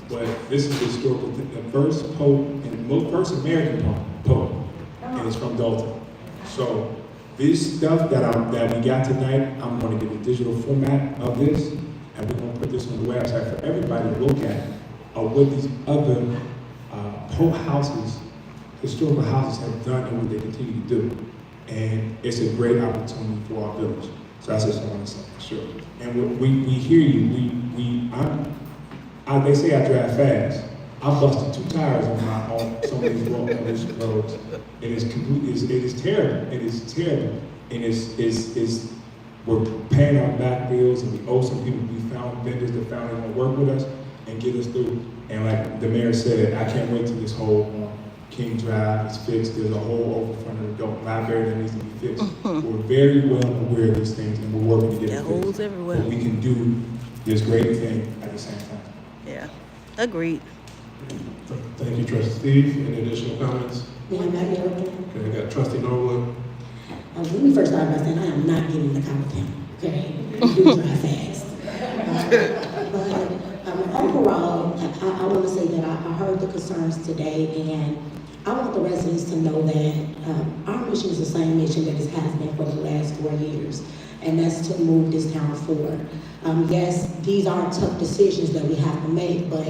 but this is historical. The first pope and the first American pope, and it's from Dolton. So this stuff that we got tonight, I'm going to get a digital format of this, and we're going to put this on the website for everybody to look at what these other pope houses, historical houses have done and what they continue to do. And it's a great opportunity for our village. So that's just what I want to say, for sure. And we hear you. They say I drive fast. I busted 2 tires on some of these roads. It is terrible. It is terrible. And we're paying our back bills, and we owe some people. We found vendors that found they want to work with us and get us through. And like the mayor said, I can't wait till this whole King Drive is fixed. There's a hole over front of the Dolton Library that needs to be fixed. We're very well aware of these things, and we're working to get it fixed. Holes everywhere. But we can do this great thing at the same time. Yeah, agreed. Thank you, Trustee Steve. Any additional comments? May I not get over? Okay, I got Trustee Norwood. Let me first start by saying I am not getting the cow town, okay? I do drive fast. But overall, I want to say that I heard the concerns today, and I want the residents to know that our mission is the same mission that it has been for the last 4 years, and that's to move this town forward. Yes, these are tough decisions that we have to make, but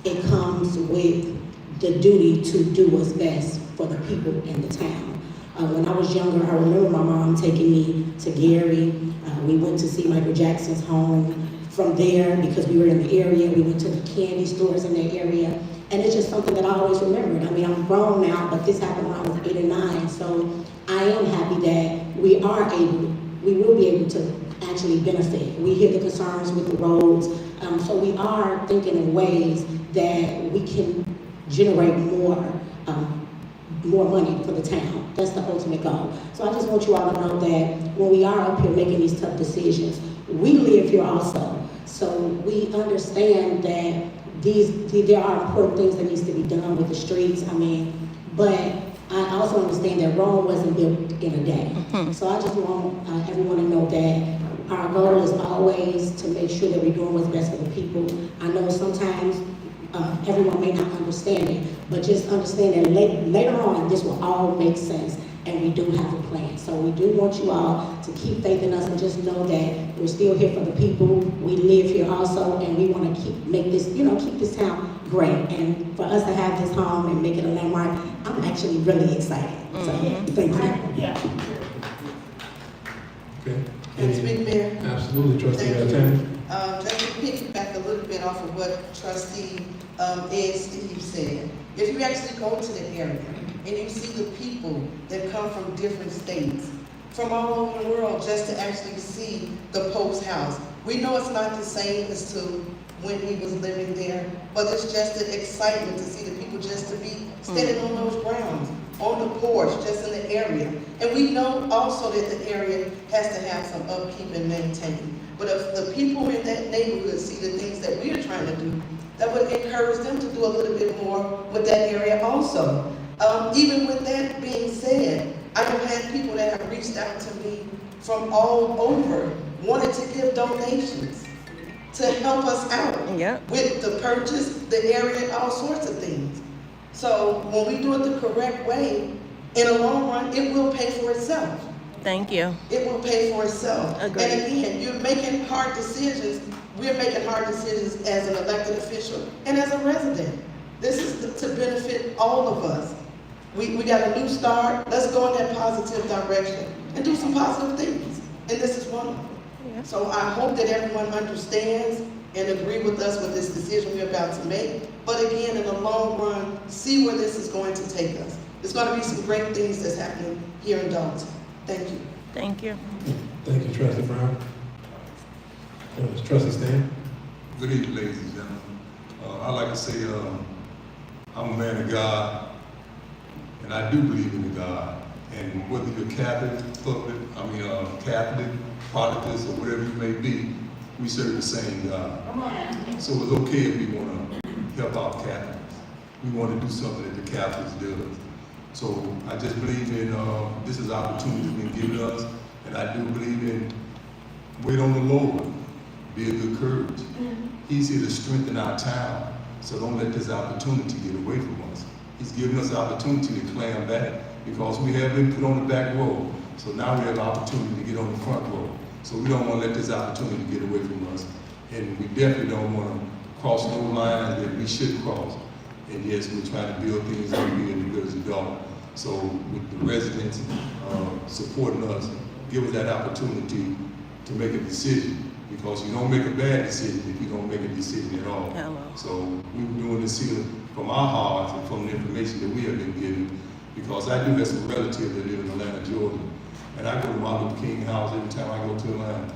it comes with the duty to do what's best for the people in the town. When I was younger, I remember my mom taking me to Gary. We went to see Michael Jackson's home. From there, because we were in the area, we went to the candy stores in that area. And it's just something that I always remembered. I mean, I'm grown now, but this happened when I was 8 or 9. So I am happy that we will be able to actually benefit. We hear the concerns with the roads. So we are thinking in ways that we can generate more money for the town. That's the ultimate goal. So I just want you all to know that when we are up here making these tough decisions, we live here also. So we understand that there are important things that needs to be done with the streets. I mean, but I also understand that Rome wasn't built in a day. So I just want everyone to know that our goal is always to make sure that we're doing what's best for the people. I know sometimes everyone may not understand it, but just understand that later on this will all make sense, and we do have a plan. So we do want you all to keep faith in us and just know that we're still here for the people. We live here also, and we want to keep this town great. And for us to have this home and make it a landmark, I'm actually really excited. So thank you. Okay. Can I speak, Mayor? Absolutely, Trustee Thank you. Gaetani. Just to piggyback a little bit off of what Trustee Ed Steve said, if you actually go to the area and you see the people that come from different states, from all over the world, just to actually see the Pope's house, we know it's not the same as to when he was living there, but it's just an excitement to see the people just to be standing on those grounds, on the porch, just in the area. And we know also that the area has to have some upkeep and maintain. But if the people in that neighborhood see the things that we're trying to do, that would encourage them to do a little bit more with that area also. Even with that being said, I have had people that have reached out to me from all over, wanted to give donations to help us out with the purchase, the area, all sorts of things. So when we do it the correct way, in the long run, it will pay for itself. Thank you. It will pay for itself. Agreed. And again, you're making hard decisions. We're making hard decisions as an elected official and as a resident. This is to benefit all of us. We got a new start. Let's go in that positive direction and do some positive things. And this is one of them. So I hope that everyone understands and agree with us with this decision we're about to make. But again, in the long run, see where this is going to take us. There's going to be some great things that's happening here in Dolton. Thank you. Thank you. Thank you, Trustee Brown. Trustee Stan. Good evening, ladies and gentlemen. I'd like to say I'm a man of God, and I do believe in the God. And whether you're Catholic, Catholic, Protestant, or whatever you may be, we serve the same God. So it's okay if we want to help out Catholics. We want to do something that the Catholics do. So I just believe in this is opportunity been given us, and I do believe in wait on the Lord, be of good courage. He's here to strengthen our town, so don't let this opportunity get away from us. He's given us the opportunity to climb back because we have been put on the back row. So now we have the opportunity to get on the front row. So we don't want to let this opportunity get away from us. And we definitely don't want to cross no lines that we should cross. And yes, we're trying to build things up here in the Village of Dolton. So with the residents supporting us, give us that opportunity to make a decision. Because you don't make a bad decision if you don't make a decision at all. So we're doing this here from our hearts and from the information that we have been given. Because I do have some relatives that live in Atlanta, Georgia. And I go to Martin Luther King house every time I go to Atlanta,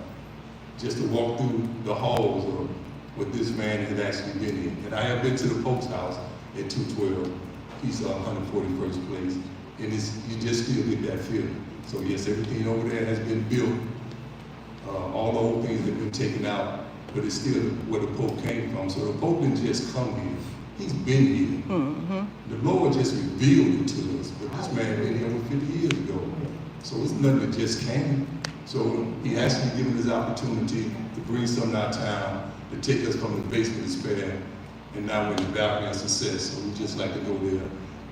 just to walk through the halls of what this man has actually been in. And I have been to the Pope's house at 212. He's 141st place. And you just still get that feeling. So yes, everything over there has been built. All the old things have been taken out, but it's still where the Pope came from. So the Pope didn't just come here. He's been here. The Lord just revealed it to us, but this man been here over 50 years ago. So it's nothing that just came. So he actually given us opportunity to bring something to our town, to take us from the basement of despair, and now we're in the balcony of success. So we just like to go there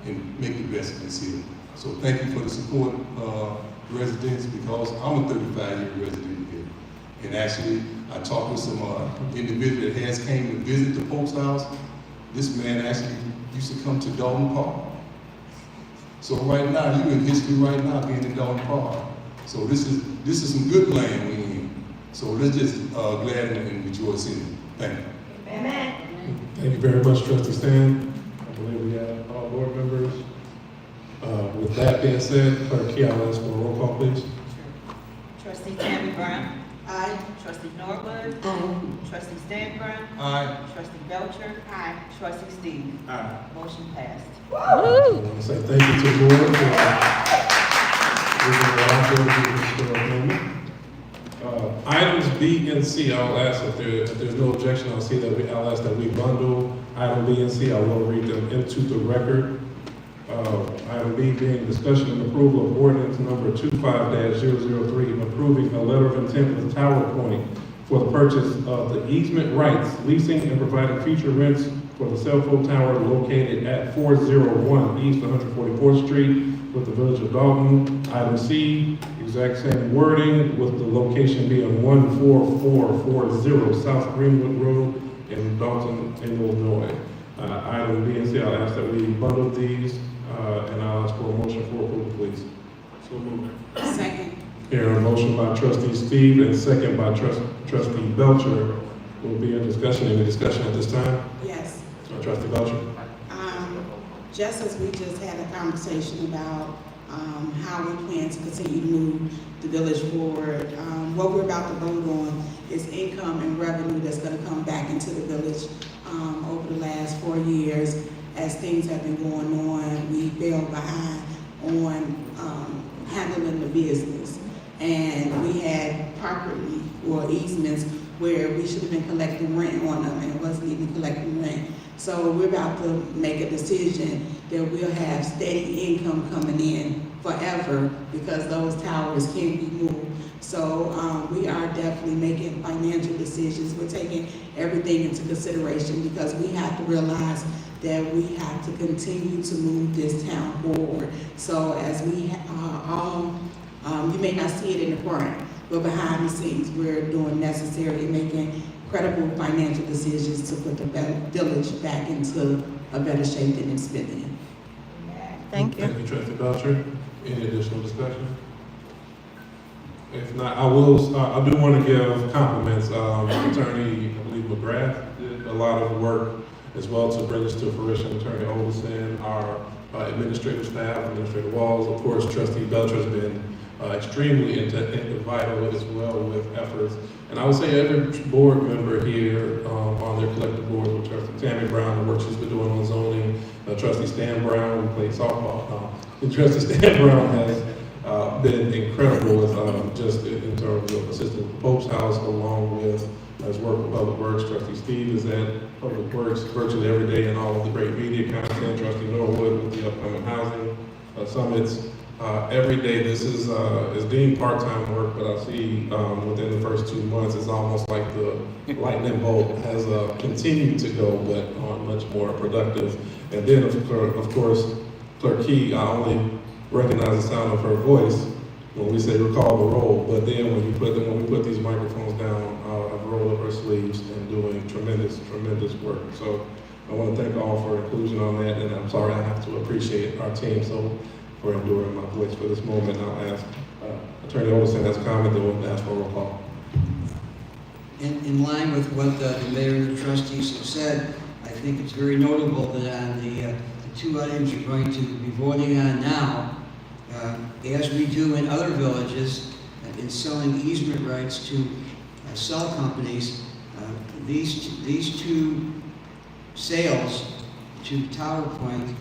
and make the best of this here. So thank you for the support, residents, because I'm a 35-year resident here. And actually, I talked with some individual that has came to visit the Pope's house. This man actually, you used to come to Dalton Park. So right now, you're in history right now being in Dalton Park. So this is some good land we in. So let's just glad and rejoice in it. Thank you. Amen. Thank you very much, Trustee Stan. I believe we have all board members. With that being said, Clerk Key, I'll ask for a roll call, please. Trustee Tammy Brown. Aye. Trustee Norwood. Aye. Trustee Stan Brown. Aye. Trustee Belcher. Aye. Trustee Stevens. Aye. Motion passed. I want to say thank you to the board for items B and C, I'll ask if there's no objection, I'll ask that we bundle item B and C. I will read them into the record. Item B being discussion and approval of ordinance number 25-003, approving a letter of intent with Tower Point for the purchase of the easement rights, leasing and providing future rents for the cell phone tower located at 401 East 144th Street with the Village of Dolton. Item C, exact same wording with the location being 14440 South Greenwood Road in Dalton, Illinois. Item B and C, I'll ask that we bundle these, and I'll ask for a motion for approval, please. So moved. Second. Here, a motion by Trustee Steve and second by Trustee Belcher. Will be a discussion. Any discussion at this time? Yes. Trustee Belcher. Just as we just had a conversation about how we plan to continue to move the village forward, what we're about to vote on is income and revenue that's going to come back into the village over the last 4 years. As things have been going on, we fell behind on handling the business. And we had property or easements where we should have been collecting rent on them and wasn't even collecting rent. So we're about to make a decision that we'll have steady income coming in forever because those towers can be moved. So we are definitely making financial decisions. We're taking everything into consideration because we have to realize that we have to continue to move this town forward. So as we you may not see it in the front, but behind the scenes, we're doing necessary and making credible financial decisions to put the village back into a better shape than it's been in. Thank you. Thank you, Trustee Belcher. Any additional discussion? If not, I do want to give compliments. Attorney, I believe McGrath did a lot of work as well to bring this to fruition. Attorney Olson, our administrative staff, Administrator Walls, of course, Trustee Belcher has been extremely vital as well with efforts. And I would say every board member here on their collective boards, with Trustee Tammy Brown, the work she's been doing on zoning, Trustee Stan Brown, who played softball, and Trustee Stan Brown has been incredible with just in terms of assisting with the Pope's House, along with his work with Public Works. Trustee Steve is at Public Works virtually every day and all of the great media content. Trustee Norwood with the upcoming housing summits. Every day, this is deemed part-time work, but I see within the first 2 months, it's almost like the lightning bolt has continued to go, but on much more productive. And then, of course, Clerk Key, I only recognize the sound of her voice when we say recall the roll, but then when we put these microphones down, I've rolled up her sleeves and doing tremendous work. So I want to thank all for inclusion on that, and I'm sorry I have to appreciate our team for enduring my voice for this moment. I'll ask Attorney Olson has a comment, then we'll ask for a roll call. In line with what the mayor and the trustees have said, I think it's very notable that on the 2 items you're going to be voting on now, as we do in other villages, in selling easement rights to cell companies, these 2 sales to Tower Point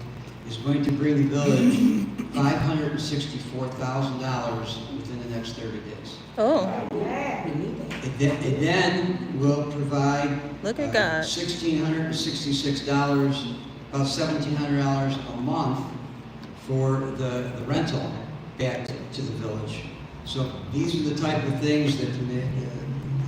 is going to bring the village $564,000 within the next 30 days. Oh. It then will provide Look at God. $1,666, about $1,700 a month for the rental back to the village. So these are the type of things that the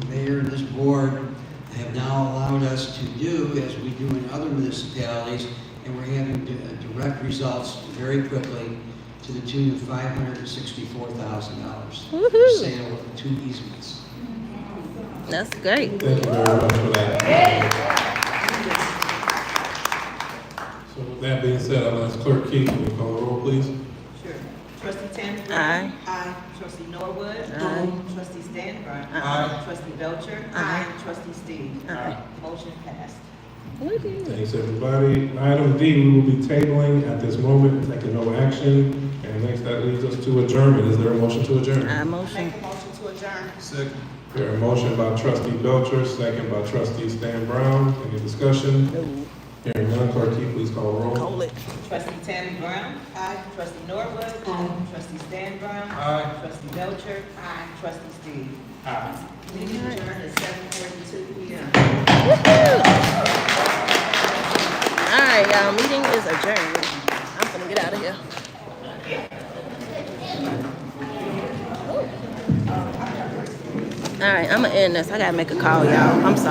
mayor and this board have now allowed us to do, as we do in other municipalities, and we're having direct results very quickly to the tune of $564,000 for sale of 2 easements. That's great. Thank you very much for that. So with that being said, I'll ask Clerk Keith, can you call the roll, please? Sure. Trustee Tammy Aye. Brown? Aye. Trustee Norwood? Aye. Trustee Stan Brown? Aye. Trustee Belcher? Aye. Trustee Steve? Aye. Motion passed. Thanks, everybody. Item D, we will be tabling at this moment, taking no action. And next, that leads us to adjournment. Is there a motion to adjourn? Motion. Make a motion to adjourn. Second. There a motion by Trustee Belcher, second by Trustee Stan Brown. Any discussion? No. Hearing none, Clerk Keith, please call the roll. Call it. Trustee Tammy Brown? Aye. Trustee Norwood? Aye. Trustee Stan Brown? Aye. Trustee Belcher? Aye. Trustee Steve? Aye. Meeting adjourned at 7:42 p.m. All right, y'all, meeting is adjourned. I'm gonna get out of here. All right, I'm gonna end this. I gotta make a call, y'all. I'm sorry.